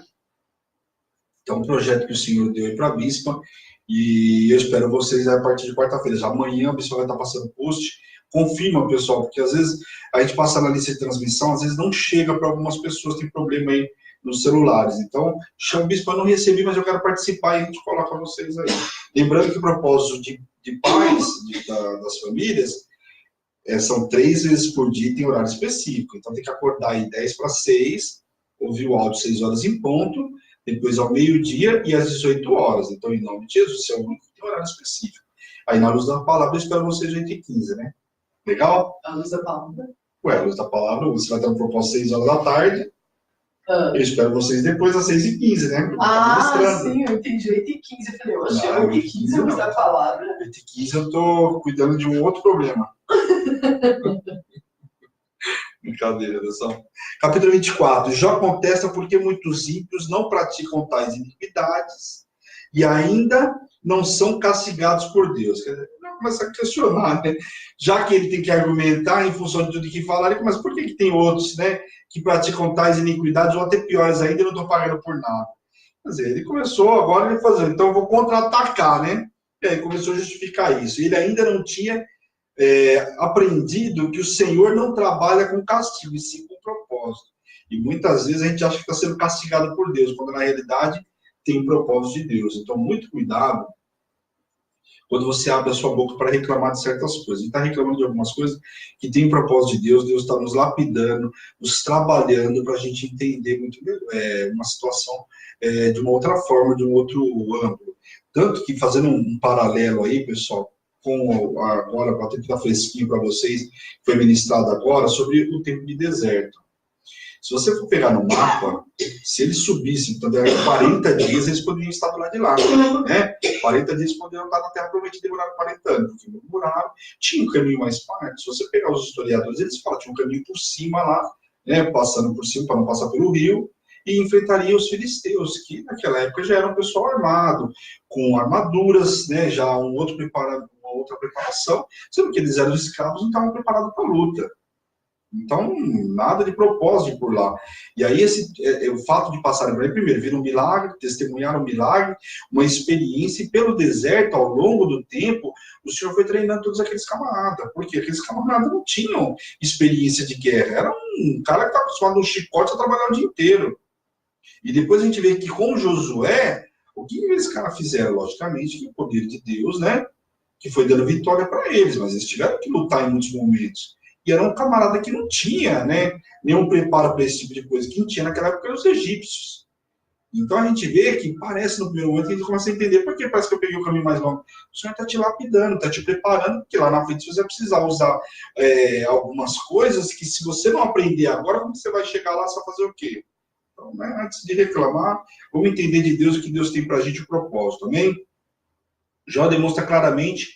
Então, um projeto que o Senhor deu aí para a Bispa, e eu espero vocês a partir de quarta-feira. Amanhã a Bispa vai estar passando post. Confirma, pessoal, porque às vezes a gente passa na lista de transmissão, às vezes não chega para algumas pessoas, tem problema aí nos celulares. Então, chama o Bispo, eu não recebi, mas eu quero participar e a gente coloca vocês aí. Lembrando que o propósito de pais, das famílias, são 3 vezes por dia e tem horário específico. Então, tem que acordar aí 10 para 6, ouvir o áudio 6 horas em ponto, depois ao meio-dia e às 18 horas. Então, em nome de Jesus, é o único que tem horário específico. Aí, na Luz da Palavra, eu espero vocês 8h15, né? Legal? A Luz da Palavra. Ué, a Luz da Palavra, você vai ter um propósito 6 horas da tarde. Eu espero vocês depois às 6h15, né? Sim, eu entendi 8h15. Eu falei, oxe, 8h15 a Luz da Palavra. 8h15 eu tô cuidando de um outro problema. Brincadeira, pessoal. Capítulo 24. Jó contesta porque muitos ímpios não praticam tais iniquidades e ainda não são castigados por Deus. Quer dizer, ele começa a questionar, né? Já que ele tem que argumentar em função de tudo que falar, ele começa, por que tem outros, né, que praticam tais iniquidades ou até piores ainda e não estão pagando por nada? Quer dizer, ele começou agora ele fazendo, então eu vou contra-atacar, né? E aí começou a justificar isso. E ele ainda não tinha aprendido que o Senhor não trabalha com castigo, e sim com propósito. E muitas vezes a gente acha que está sendo castigado por Deus, quando na realidade tem um propósito de Deus. Então, muito cuidado quando você abre a sua boca para reclamar de certas coisas. A gente está reclamando de algumas coisas que tem propósito de Deus, Deus está nos lapidando, nos trabalhando para a gente entender muito uma situação de uma outra forma, de um outro ângulo. Tanto que, fazendo um paralelo aí, pessoal, agora, para tentar fresquinho para vocês, foi ministrado agora, sobre o tempo de deserto. Se você for pegar no mapa, se eles subissem, então, 40 dias, eles poderiam estar do lado de lá, né? 40 dias poderiam estar na Terra Prometida e demoraram 40 anos, porque murmuraram. Tinha um caminho mais farto. Se você pegar os historiadores, eles falam que tinha um caminho por cima lá, né? Passando por cima, para não passar pelo rio, e enfrentaria os filisteus, que naquela época já era um pessoal armado, com armaduras, né? Já uma outra preparação, sendo que eles eram escravos e não estavam preparados para a luta. Então, nada de propósito por lá. E aí, o fato de passarem por aí, primeiro, viram um milagre, testemunharam um milagre, uma experiência, e pelo deserto, ao longo do tempo, o Senhor foi treinando todos aqueles camaradas, porque aqueles camaradas não tinham experiência de guerra. Era um cara que estava acostumado no chicote a trabalhar o dia inteiro. E depois a gente vê que com Josué, o que eles caras fizeram? Logicamente, que o poder de Deus, né? Que foi dando vitória para eles, mas eles tiveram que lutar em muitos momentos. E era um camarada que não tinha, né, nenhum preparo para esse tipo de coisa. Quem tinha naquela época eram os egípcios. Então a gente vê que parece no primeiro momento que a gente começa a entender por que parece que eu peguei o caminho mais longo. O Senhor está te lapidando, está te preparando, porque lá na frente você vai precisar usar algumas coisas que se você não aprender agora, como você vai chegar lá, você vai fazer o quê? Então, né, antes de reclamar, vamos entender de Deus o que Deus tem para a gente, o propósito, amém? Jó demonstra claramente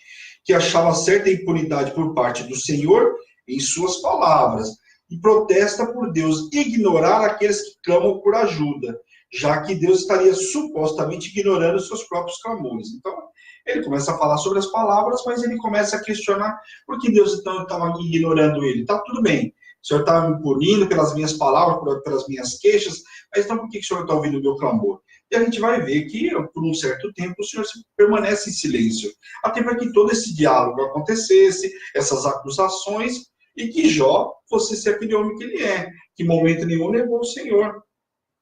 que achava certa impunidade por parte do Senhor em suas palavras e protesta por Deus ignorar aqueles que clamam por ajuda, já que Deus estaria supostamente ignorando seus próprios clamores. Então, ele começa a falar sobre as palavras, mas ele começa a questionar por que Deus então estava ignorando ele. Tá tudo bem, o Senhor está me punindo pelas minhas palavras, pelas minhas queixas, mas então por que o Senhor está ouvindo o meu clamor? E a gente vai ver que, por um certo tempo, o Senhor permanece em silêncio, até para que todo esse diálogo acontecesse, essas acusações, e que Jó fosse ser aquele homem que ele é, que em momento nenhum negou o Senhor.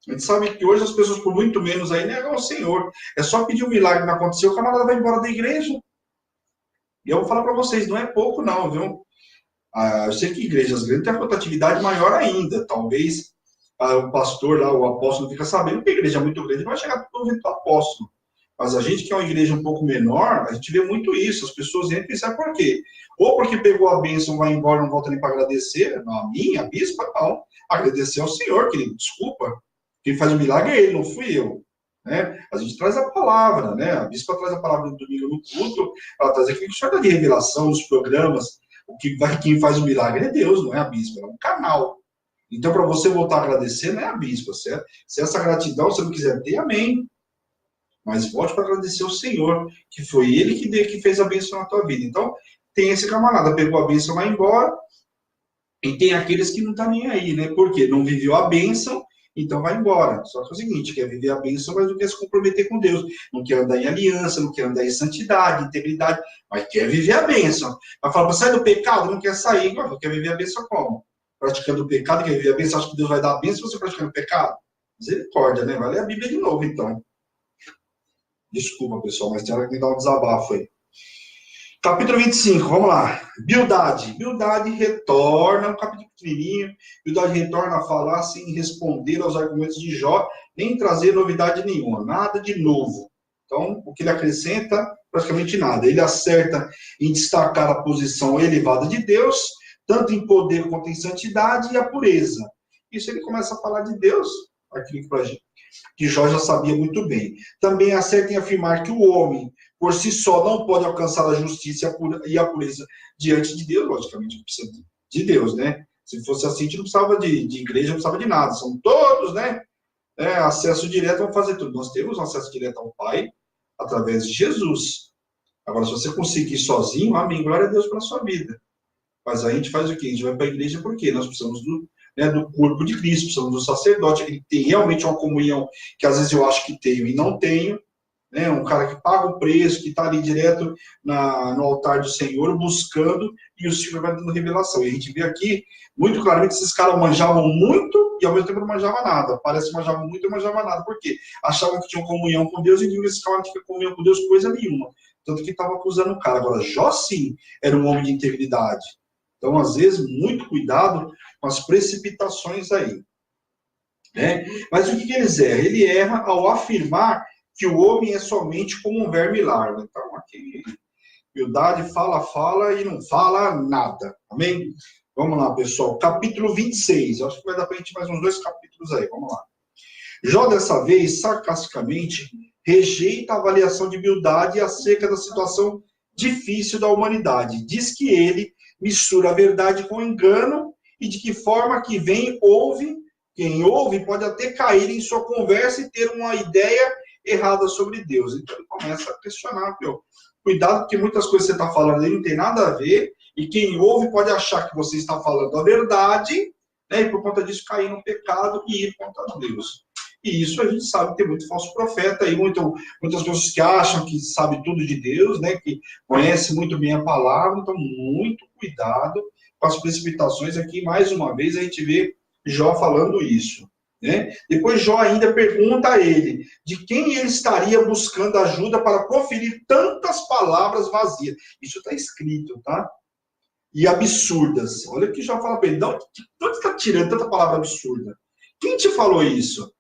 A gente sabe que hoje as pessoas, por muito menos, aí negam o Senhor. É só pedir um milagre não aconteceu, o camarada vai embora da igreja. E eu vou falar para vocês, não é pouco não, viu? Eu sei que igrejas grandes têm a rotatividade maior ainda. Talvez o pastor lá, o apóstolo, fica sabendo que a igreja é muito grande, vai chegar todo o apóstolo. Mas a gente que é uma igreja um pouco menor, a gente vê muito isso. As pessoas entram e sabem por quê? Ou porque pegou a bênção, vai embora, não volta nem para agradecer. Não, a minha, a bispa, não. Agradecer ao Senhor, querido, desculpa. Quem faz o milagre é ele, não fui eu. Né? A gente traz a palavra, né? A bispa traz a palavra no domingo no culto, ela traz aquilo que o Senhor dá de revelação nos programas. Quem faz o milagre é Deus, não é a bispa, é um canal. Então, para você voltar a agradecer, não é a bispa, certo? Se essa gratidão você não quiser ter, amém. Mas volte para agradecer ao Senhor, que foi Ele que fez a bênção na tua vida. Então, tem esse camarada, pegou a bênção, vai embora, e tem aqueles que não estão nem aí, né? Por quê? Não viveu a bênção, então vai embora. Só que é o seguinte, quer viver a bênção, mas não quer se comprometer com Deus. Não quer andar em aliança, não quer andar em santidade, integridade, mas quer viver a bênção. Vai falar, sai do pecado, não quer sair, não quer viver a bênção como? Praticando o pecado, quer viver a bênção, acha que Deus vai dar a bênção se você praticando o pecado? Misericórdia, né? Vai ler a Bíblia de novo, então. Desculpa, pessoal, mas tem hora que me dá um desabafo aí. Capítulo 25, vamos lá. Bildade. Bildade retorna, um capítulo pequenininho. Bildade retorna a falar sem responder aos argumentos de Jó, nem trazer novidade nenhuma, nada de novo. Então, o que ele acrescenta, praticamente nada. Ele acerta em destacar a posição elevada de Deus, tanto em poder quanto em santidade e a pureza. Isso ele começa a falar de Deus, aquilo que Jó já sabia muito bem. Também acerta em afirmar que o homem, por si só, não pode alcançar a justiça e a pureza diante de Deus. Logicamente, precisa de Deus, né? Se fosse assim, a gente não precisava de igreja, não precisava de nada. São todos, né? Acesso direto, vamos fazer tudo. Nós temos acesso direto ao Pai através de Jesus. Agora, se você conseguir sozinho, amém, glória a Deus pela sua vida. Mas a gente faz o quê? A gente vai para a igreja por quê? Nós precisamos do corpo de Cristo, precisamos do sacerdote, aquele que tem realmente uma comunhão que às vezes eu acho que tenho e não tenho, né? Um cara que paga o preço, que está ali direto no altar do Senhor, buscando, e o Senhor vai dando revelação. E a gente vê aqui, muito claramente, esses caras manjavam muito e ao mesmo tempo não manjavam nada. Parece que manjavam muito e não manjavam nada. Por quê? Achavam que tinham comunhão com Deus e viram que esse cara não tinha comunhão com Deus coisa nenhuma. Tanto que estava acusando o cara. Agora, Jó, sim, era um homem de integridade. Então, às vezes, muito cuidado com as precipitações aí. Né? Mas o que eles erram? Ele erra ao afirmar que o homem é somente como um verme largo. Então, aqui, humildade fala e não fala nada. Amém? Vamos lá, pessoal. Capítulo 26. Acho que vai dar para a gente mais uns 2 capítulos aí. Vamos lá. Jó, dessa vez, sarcasticamente, rejeita a avaliação de humildade acerca da situação difícil da humanidade. Diz que ele mistura a verdade com o engano e de que forma que quem ouve pode até cair em sua conversa e ter uma ideia errada sobre Deus. Então ele começa a questionar, cuidado, porque muitas coisas que você está falando aí não tem nada a ver E quem ouve pode achar que você está falando a verdade, né? E por conta disso cair no pecado e ir contra Deus. E isso a gente sabe que tem muito falso profeta aí, muitas pessoas que acham que sabe tudo de Deus, né? Que conhece muito bem a palavra, então muito cuidado com as precipitações aqui. Mais uma vez a gente vê Jó falando isso. Né? Depois Jó ainda pergunta a ele de quem ele estaria buscando ajuda para proferir tantas palavras vazias. Isso está escrito, tá? E absurdas. Olha o que Jó fala para ele. De onde está tirando tanta palavra absurda? Quem te falou isso?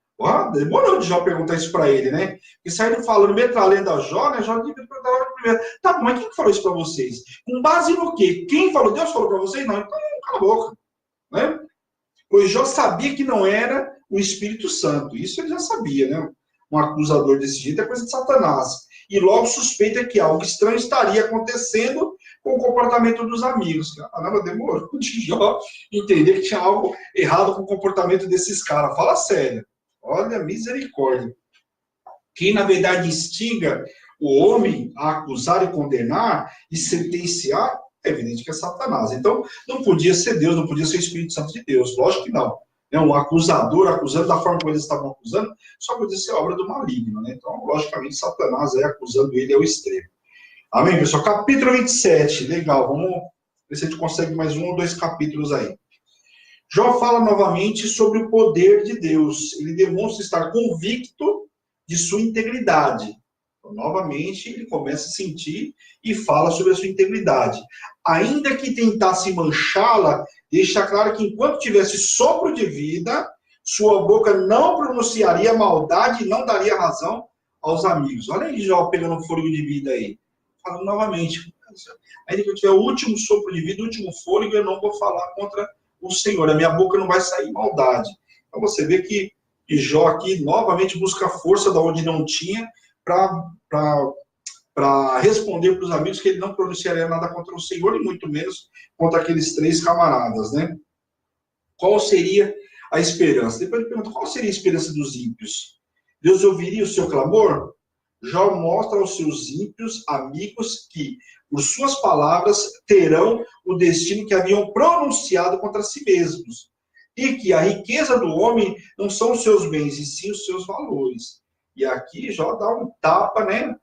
Demorou de Jó perguntar isso para ele, né? E saindo falando, metralhando a Jó, né? Jó devia perguntar logo primeiro. Tá bom, mas quem falou isso para vocês? Com base no quê? Quem falou? Deus falou para vocês? Não, então cala a boca. Né? Pois Jó sabia que não era o Espírito Santo. Isso ele já sabia, né? Um acusador desse jeito é coisa de Satanás. E logo suspeita que algo estranho estaria acontecendo com o comportamento dos amigos. Caramba, demorou de Jó entender que tinha algo errado com o comportamento desses caras. Fala sério. Olha, misericórdia. Quem, na verdade, instiga o homem a acusar e condenar e sentenciar, é evidente que é Satanás. Então, não podia ser Deus, não podia ser o Espírito Santo de Deus. Lógico que não. Um acusador acusando da forma como eles estavam acusando, só podia ser obra do maligno. Né? Então, logicamente, Satanás acusando ele ao extremo. Amém, pessoal? Capítulo 27. Legal. Vamos ver se a gente consegue mais 1 ou 2 capítulos aí. Jó fala novamente sobre o poder de Deus. Ele demonstra estar convicto de sua integridade. Então, novamente, ele começa a sentir e fala sobre a sua integridade. Ainda que tentasse manchá-la, deixa claro que enquanto tivesse sopro de vida, sua boca não pronunciaria maldade e não daria razão aos amigos. Olha aí Jó pegando um fôlego de vida aí. Falando novamente, ainda que eu tiver o último sopro de vida, o último fôlego, eu não vou falar contra o Senhor. A minha boca não vai sair maldade. Então você vê que Jó aqui novamente busca força da onde não tinha para responder para os amigos que ele não pronunciaria nada contra o Senhor e muito menos contra aqueles 3 camaradas, né? Qual seria a esperança? Depois ele pergunta, qual seria a esperança dos ímpios? Deus ouviria o seu clamor? Jó mostra aos seus ímpios amigos que, por suas palavras, terão o destino que haviam pronunciado contra si mesmos. E que a riqueza do homem não são os seus bens, e sim os seus valores. E aqui Jó dá um tapa, né?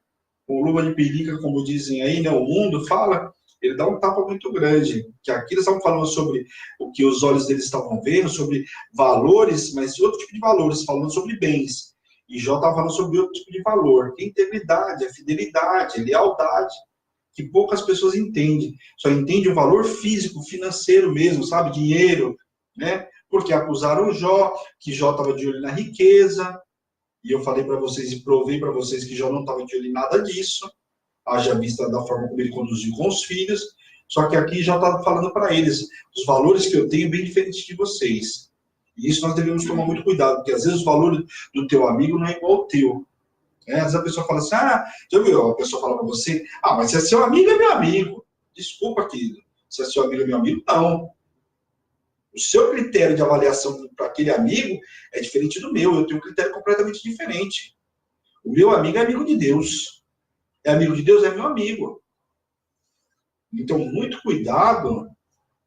Com luva de pelica, como dizem aí, né? O mundo fala, ele dá um tapa muito grande. Que aqui eles estavam falando sobre o que os olhos deles estavam vendo, sobre valores, mas outro tipo de valores, falando sobre bens. E Jó estava falando sobre outro tipo de valor, que é integridade, a fidelidade, a lealdade, que poucas pessoas entendem. Só entende o valor físico, financeiro mesmo, sabe? Dinheiro, né? Porque acusaram Jó, que Jó estava de olho na riqueza, e eu falei para vocês e provei para vocês que Jó não estava de olho em nada disso, haja vista da forma como ele conduziu com os filhos, só que aqui Jó estava falando para eles, os valores que eu tenho bem diferentes de vocês. E isso nós devemos tomar muito cuidado, porque às vezes o valor do teu amigo não é igual ao teu. Às vezes a pessoa fala assim, já viu? A pessoa fala para você, mas se é seu amigo, é meu amigo. Desculpa, querido. Se é seu amigo, é meu amigo, não. O seu critério de avaliação para aquele amigo é diferente do meu. Eu tenho um critério completamente diferente. O meu amigo é amigo de Deus. É amigo de Deus, é meu amigo. Então, muito cuidado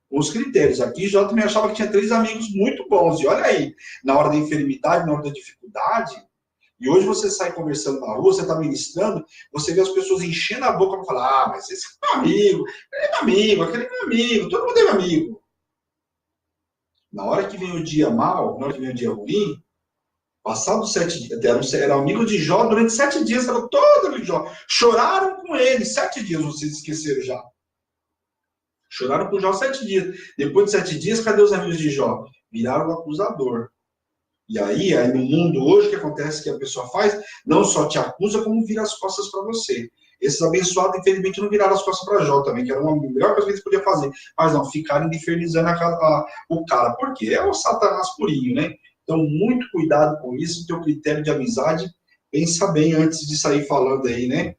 com os critérios. Aqui, Jó também achava que tinha 3 amigos muito bons. E olha aí, na hora da enfermidade, na hora da dificuldade, e hoje você sai conversando na rua, você está ministrando, você vê as pessoas enchendo a boca para falar, mas esse é meu amigo, ele é meu amigo, aquele é meu amigo, todo mundo é meu amigo. Na hora que vem o dia mal, na hora que vem o dia ruim, passados 7 dias, eram amigos de Jó durante 7 dias, eram todos amigos de Jó. Choraram com ele, 7 dias, vocês esqueceram já. Choraram com Jó 7 dias. Depois de 7 dias, cadê os amigos de Jó? Viraram o acusador. E aí no mundo hoje, o que acontece que a pessoa faz? Não só te acusa, como vira as costas para você. Esses abençoados, infelizmente, não viraram as costas para Jó também, que era uma melhor coisa que eles podiam fazer. Mas não, ficaram infernizando o cara. Por quê? É o Satanás purinho, né? Então, muito cuidado com isso. Teu critério de amizade, pensa bem antes de sair falando aí, né?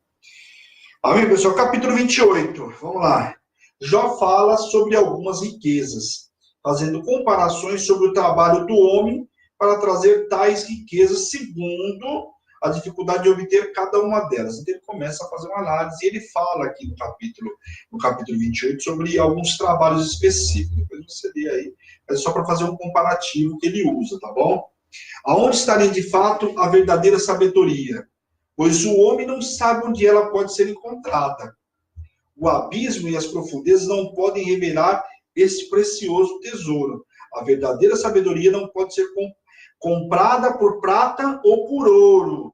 Amém, pessoal? Capítulo 28. Vamos lá. Jó fala sobre algumas riquezas, fazendo comparações sobre o trabalho do homem para trazer tais riquezas segundo a dificuldade de obter cada uma delas. Então ele começa a fazer uma análise e ele fala aqui no capítulo 28 sobre alguns trabalhos específicos. Depois você lê aí, mas é só para fazer um comparativo que ele usa, tá bom? Aonde estaria de fato a verdadeira sabedoria? Pois o homem não sabe onde ela pode ser encontrada. O abismo e as profundezas não podem revelar esse precioso tesouro. A verdadeira sabedoria não pode ser comprada por prata ou por ouro.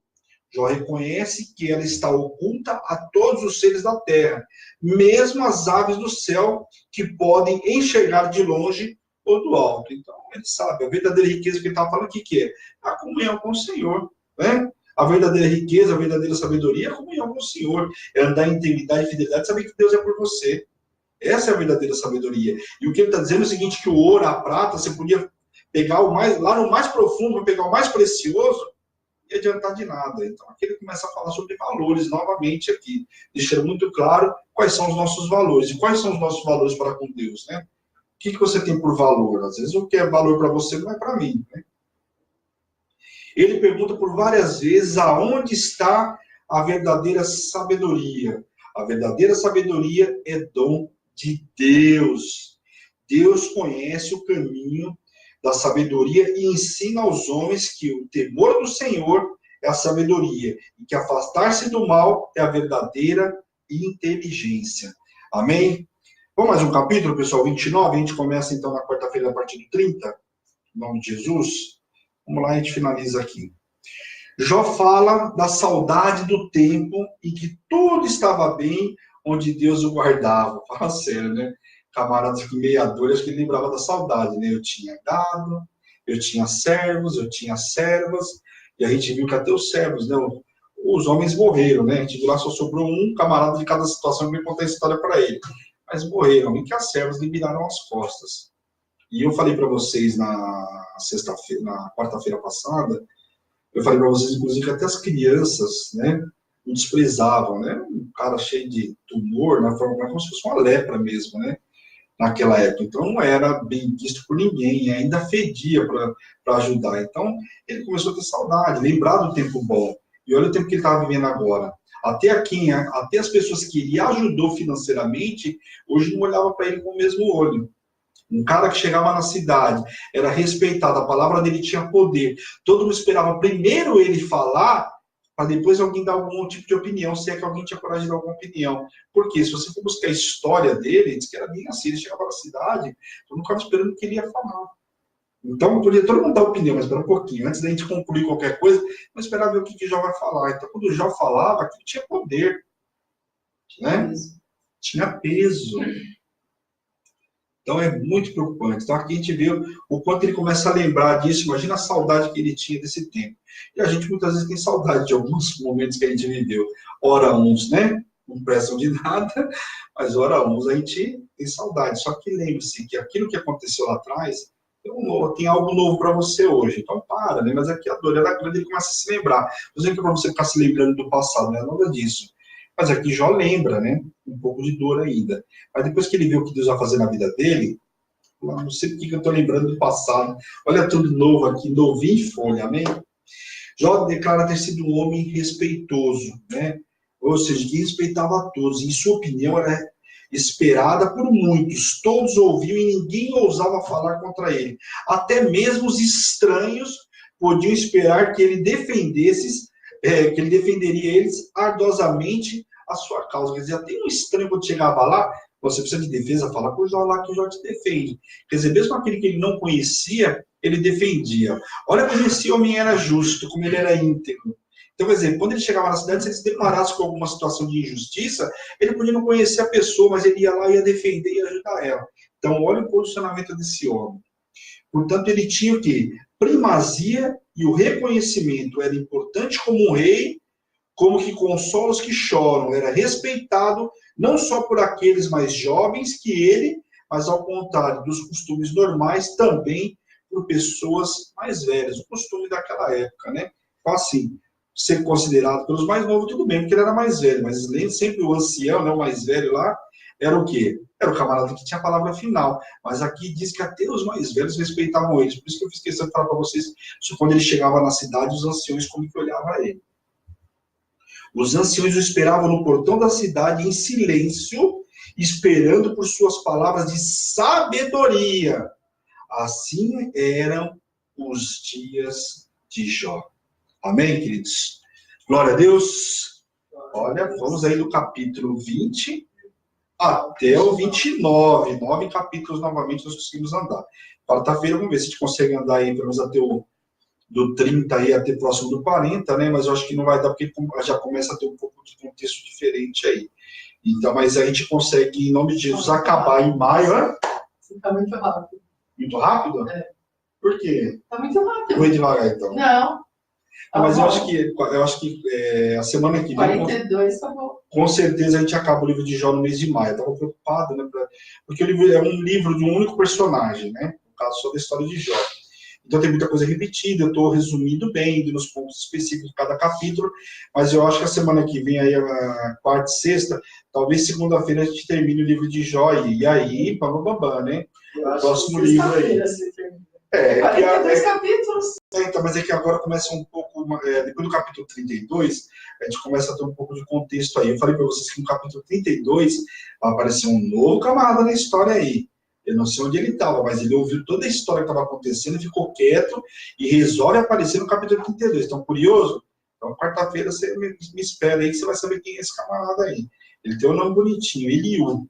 Jó reconhece que ela está oculta a todos os seres da terra, mesmo as aves do céu, que podem enxergar de longe ou do alto. Então, ele sabe, a verdadeira riqueza que ele está falando, o que é? A comunhão com o Senhor, né? A verdadeira riqueza, a verdadeira sabedoria é a comunhão com o Senhor, é andar em integridade e fidelidade, saber que Deus é por você. Essa é a verdadeira sabedoria. E o que ele está dizendo é o seguinte, que o ouro, a prata, você podia pegar o mais, lá no mais profundo, pegar o mais precioso, e adiantar de nada. Então, aqui ele começa a falar sobre valores novamente aqui, deixando muito claro quais são os nossos valores. E quais são os nossos valores para com Deus, né? O que você tem por valor? Às vezes o que é valor para você não é para mim, né? Ele pergunta por várias vezes aonde está a verdadeira sabedoria. A verdadeira sabedoria é dom de Deus. Deus conhece o caminho da sabedoria e ensina aos homens que o temor do Senhor é a sabedoria e que afastar-se do mal é a verdadeira inteligência. Amém? Vamos mais um capítulo, pessoal, 29. A gente começa então na quarta-feira a partir do 30. Em nome de Jesus. Vamos lá, a gente finaliza aqui. Jó fala da saudade do tempo em que tudo estava bem, onde Deus o guardava. Fala sério, né? Camaradas que meia-dor, acho que ele lembrava da saudade, né? Eu tinha gado, eu tinha servos, eu tinha servas, e a gente viu que até os servos, né? Os homens morreram, né? A gente viu lá, só sobrou um camarada de cada situação que me contar a história para ele. Mas morreram, e que as servas lhe viraram as costas. E eu falei para vocês na sexta-feira, na quarta-feira passada, eu falei para vocês, inclusive, que até as crianças, né, o desprezavam, né? Um cara cheio de tumor, na forma como se fosse uma lepra mesmo, né? Naquela época. Então, não era bem visto por ninguém, e ainda fedia para ajudar. Então, ele começou a ter saudade, lembrar do tempo bom. E olha o tempo que ele estava vivendo agora. Até as pessoas que ele ajudou financeiramente, hoje não olhavam para ele com o mesmo olho. Um cara que chegava na cidade, era respeitado, a palavra dele tinha poder. Todo mundo esperava primeiro ele falar, para depois alguém dar algum tipo de opinião, se é que alguém tinha coragem de dar alguma opinião. Porque se você for buscar a história dele, diz que era bem assim, ele chegava na cidade, todo mundo ficava esperando o que ele ia falar. Então, podia todo mundo dar opinião, mas espera um pouquinho. Antes da gente concluir qualquer coisa, vamos esperar ver o que Jó vai falar. Então, quando o Jó falava, aquilo tinha poder. Né? Tinha peso. Então é muito preocupante. Então aqui a gente vê o quanto ele começa a lembrar disso. Imagina a saudade que ele tinha desse tempo. E a gente muitas vezes tem saudade de alguns momentos que a gente viveu. Ora uns, né? Não prestam de nada, mas ora uns a gente tem saudade. Só que lembre-se que aquilo que aconteceu lá atrás tem algo novo para você hoje. Então para, né? Mas aqui a dor era grande, ele começa a se lembrar. Não é que é para você ficar se lembrando do passado, não é nada disso. Mas aqui Jó lembra, né? Um pouco de dor ainda. Mas depois que ele viu o que Deus vai fazer na vida dele, não sei porque eu estou lembrando do passado. Olha tudo novo aqui, novinho em folha, amém? Jó declara ter sido um homem respeitoso, né? Ou seja, que respeitava a todos. E sua opinião era esperada por muitos. Todos ouviam e ninguém ousava falar contra ele. Até mesmo os estranhos podiam esperar que ele que ele defenderia eles ardosamente a sua causa. Quer dizer, até um estranho quando chegava lá, você precisa de defesa, fala com o Jó lá que o Jó te defende. Quer dizer, mesmo aquele que ele não conhecia, ele defendia. Olha como esse homem era justo, como ele era íntegro. Então, quer dizer, quando ele chegava na cidade, se ele se deparasse com alguma situação de injustiça, ele podia não conhecer a pessoa, mas ele ia lá, ia defender e ajudar ela. Então, olha o posicionamento desse homem. Portanto, ele tinha o quê? Primazia e o reconhecimento. Era importante como um rei, como que consola os que choram. Era respeitado não só por aqueles mais jovens que ele, mas ao contrário dos costumes normais, também por pessoas mais velhas. O costume daquela época, né? Então, assim, ser considerado pelos mais novos, tudo bem, porque ele era mais velho, mas sempre o ancião, né, o mais velho lá, era o quê? Era o camarada que tinha a palavra final. Mas aqui diz que até os mais velhos respeitavam eles. Por isso que eu fiz questão de falar para vocês, quando ele chegava na cidade, os anciões, como que olhavam a ele. Os anciões o esperavam no portão da cidade em silêncio, esperando por suas palavras de sabedoria. Assim eram os dias de Jó. Amém, queridos? Glória a Deus. Olha, vamos aí do capítulo 20 até o 29. 9 capítulos novamente nós conseguimos andar. Quarta-feira, vamos ver se a gente consegue andar aí, pelo menos até o do 30 aí até próximo do 40, né? Mas eu acho que não vai dar, porque já começa a ter um pouco de contexto diferente aí. Então, mas a gente consegue, em nome de Jesus, acabar em maio, né? Tá muito rápido. Muito rápido? É. Por quê? Tá muito rápido. Vou devagar, então. Não. Mas eu acho que a semana que vem... 42 tá bom. Com certeza a gente acaba o livro de Jó no mês de maio. Eu estava preocupado, né? Porque o livro é um livro de um único personagem, né? No caso, sobre a história de Jó. Então tem muita coisa repetida, eu estou resumindo bem, indo nos pontos específicos de cada capítulo, mas eu acho que a semana que vem, aí, a quarta e sexta, talvez segunda-feira a gente termine o livro de Jó, e aí, bababá, né? O próximo livro aí. Capítulos. Então, mas é que agora começa um pouco, depois do capítulo 32, a gente começa a ter um pouco de contexto aí. Eu falei para vocês que no capítulo 32 vai aparecer um novo camarada na história aí. Eu não sei onde ele estava, mas ele ouviu toda a história que estava acontecendo, ficou quieto e resolve aparecer no capítulo 32. Então, curioso? Então, quarta-feira você me espera aí que você vai saber quem é esse camarada aí. Ele tem um nome bonitinho, Eliú.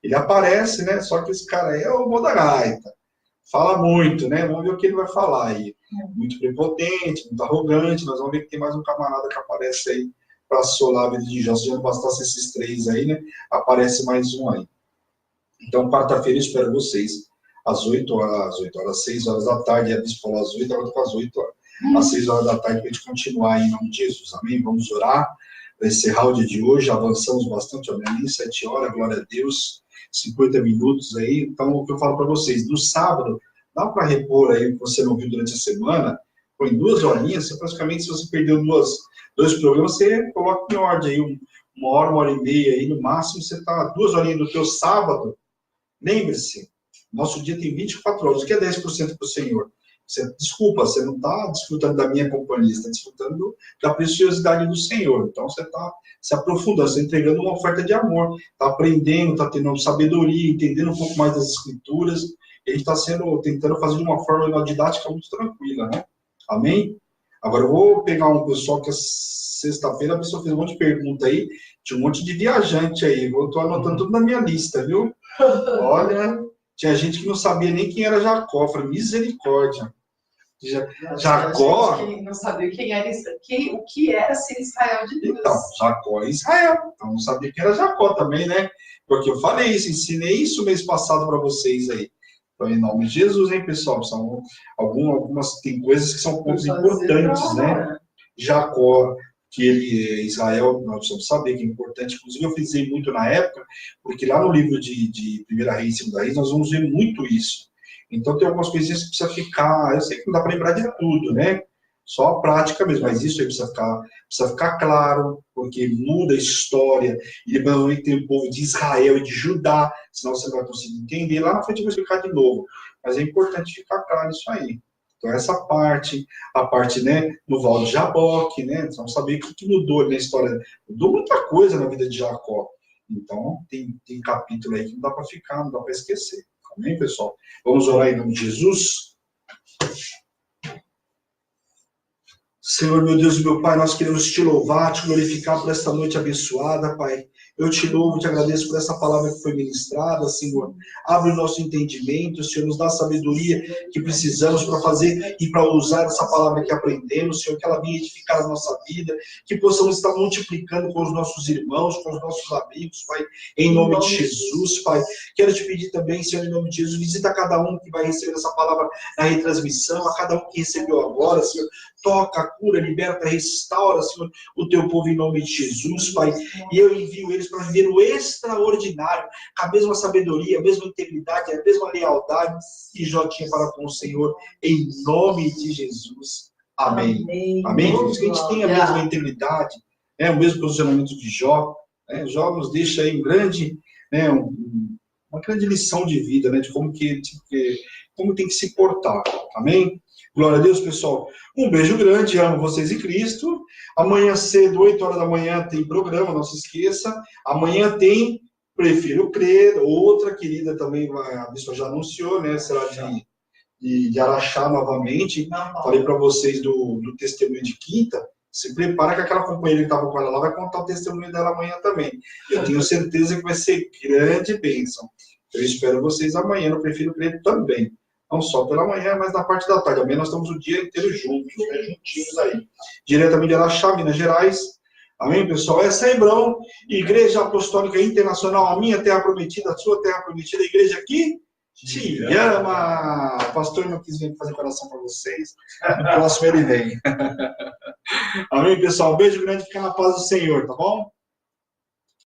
Ele aparece, né? Só que esse cara aí é o Modagaita. Fala muito, né? Vamos ver o que ele vai falar aí. Muito prepotente, muito arrogante. Nós vamos ver que tem mais um camarada que aparece aí para assolar a vida de Jó. Se já não bastasse esses três aí, né? Aparece mais um aí. Então, quarta-feira eu espero vocês às 8 horas, 6 horas da tarde. A bispo falou às 8, agora com às 8 horas. Às 6 horas da tarde, para a gente continuar aí em nome de Jesus. Amém? Vamos orar para encerrar o dia de hoje. Avançamos bastante, amém? 7 horas, glória a Deus. 50 minutos aí. Então, o que eu falo para vocês, no sábado, dá para repor aí o que você não viu durante a semana, põe 2 horinhas, você praticamente, se você perdeu 2 programas, você coloca em ordem aí, 1 hora e meia aí, no máximo, você está 2 horinhas do teu sábado. Lembre-se, nosso dia tem 24 horas, o que é 10% para o Senhor? Desculpa, você não está desfrutando da minha companhia, você está desfrutando da preciosidade do Senhor. Então, você está se aprofundando, você está entregando uma oferta de amor, está aprendendo, está tendo sabedoria, entendendo um pouco mais das Escrituras. E a gente está tentando fazer de uma forma, uma didática muito tranquila, né? Amém? Agora, eu vou pegar um pessoal que sexta-feira a pessoa fez um monte de pergunta aí, tinha um monte de viajante aí, eu estou anotando tudo na minha lista, viu? Olha, tinha gente que não sabia nem quem era Jacó, falei, misericórdia. Jacó... Que não sabia quem era o que era ser Israel de Deus. Então, Jacó é Israel. Então, não sabia quem era Jacó também, né? Porque eu falei isso, ensinei isso mês passado para vocês aí. Então, em nome de Jesus, hein, pessoal? São algumas, tem coisas que são pontos importantes, né? Jacó, que ele é Israel, nós precisamos saber que é importante. Inclusive, eu frisei muito na época, porque lá no livro de Primeira Reis e 2 Reis, nós vamos ver muito isso. Então, tem algumas coisinhas que precisa ficar... Eu sei que não dá para lembrar de tudo, né? Só a prática mesmo, mas isso aí precisa ficar claro, porque muda a história, e depois tem o povo de Israel e de Judá, senão você não vai conseguir entender. Lá na frente eu vou explicar de novo, mas é importante ficar claro isso aí. Então, essa parte, a parte, né, no Val de Jaboque, né? Vamos saber o que mudou na história. Mudou muita coisa na vida de Jacó. Então, tem capítulo aí que não dá para ficar, não dá para esquecer. Amém, pessoal? Vamos orar em nome de Jesus. Senhor, meu Deus e meu Pai, nós queremos te louvar, te glorificar por esta noite abençoada, Pai. Eu te louvo, te agradeço por essa palavra que foi ministrada, Senhor. Abre o nosso entendimento, Senhor, nos dá a sabedoria que precisamos para fazer e para usar essa palavra que aprendemos, Senhor, que ela venha edificar a nossa vida, que possamos estar multiplicando com os nossos irmãos, com os nossos amigos, Pai, em nome de Jesus, Pai. Quero te pedir também, Senhor, em nome de Jesus, visita cada um que vai receber essa palavra na retransmissão, a cada um que recebeu agora, Senhor. Toca, cura, liberta, restaura, Senhor, o teu povo em nome de Jesus, Pai. E eu envio eles para viver o extraordinário, com a mesma sabedoria, a mesma integridade, a mesma lealdade que Jó tinha para com o Senhor, em nome de Jesus. Amém. Amém. Que a gente tenha a mesma integridade, o mesmo posicionamento de Jó. Jó nos deixa aí uma grande lição de vida, de como tem que se portar. Amém? Glória a Deus, pessoal. Um beijo grande, amo vocês em Cristo. Amanhã cedo, 8 horas da manhã, tem programa, não se esqueça. Amanhã tem Prefiro Crer, outra querida também, a Bispa já anunciou, né? Será de Araxá novamente. Falei para vocês do testemunho de quinta. Se prepara que aquela companheira que estava com ela lá vai contar o testemunho dela amanhã também. Eu tenho certeza que vai ser grande bênção. Eu espero vocês amanhã no Prefiro Crer também. Não só pela manhã, mas na parte da tarde. Amanhã nós estamos o dia inteiro juntos, né? Juntinhos aí. Diretamente de Araxá, Minas Gerais. Amém, pessoal? Essa é Hebrão, Igreja Apostólica Internacional, a minha terra prometida, a sua terra prometida, a igreja que te ama. O pastor não quis vir fazer coração para vocês. No próximo ele vem. Amém, pessoal? Um beijo grande, fica na paz do Senhor, tá bom?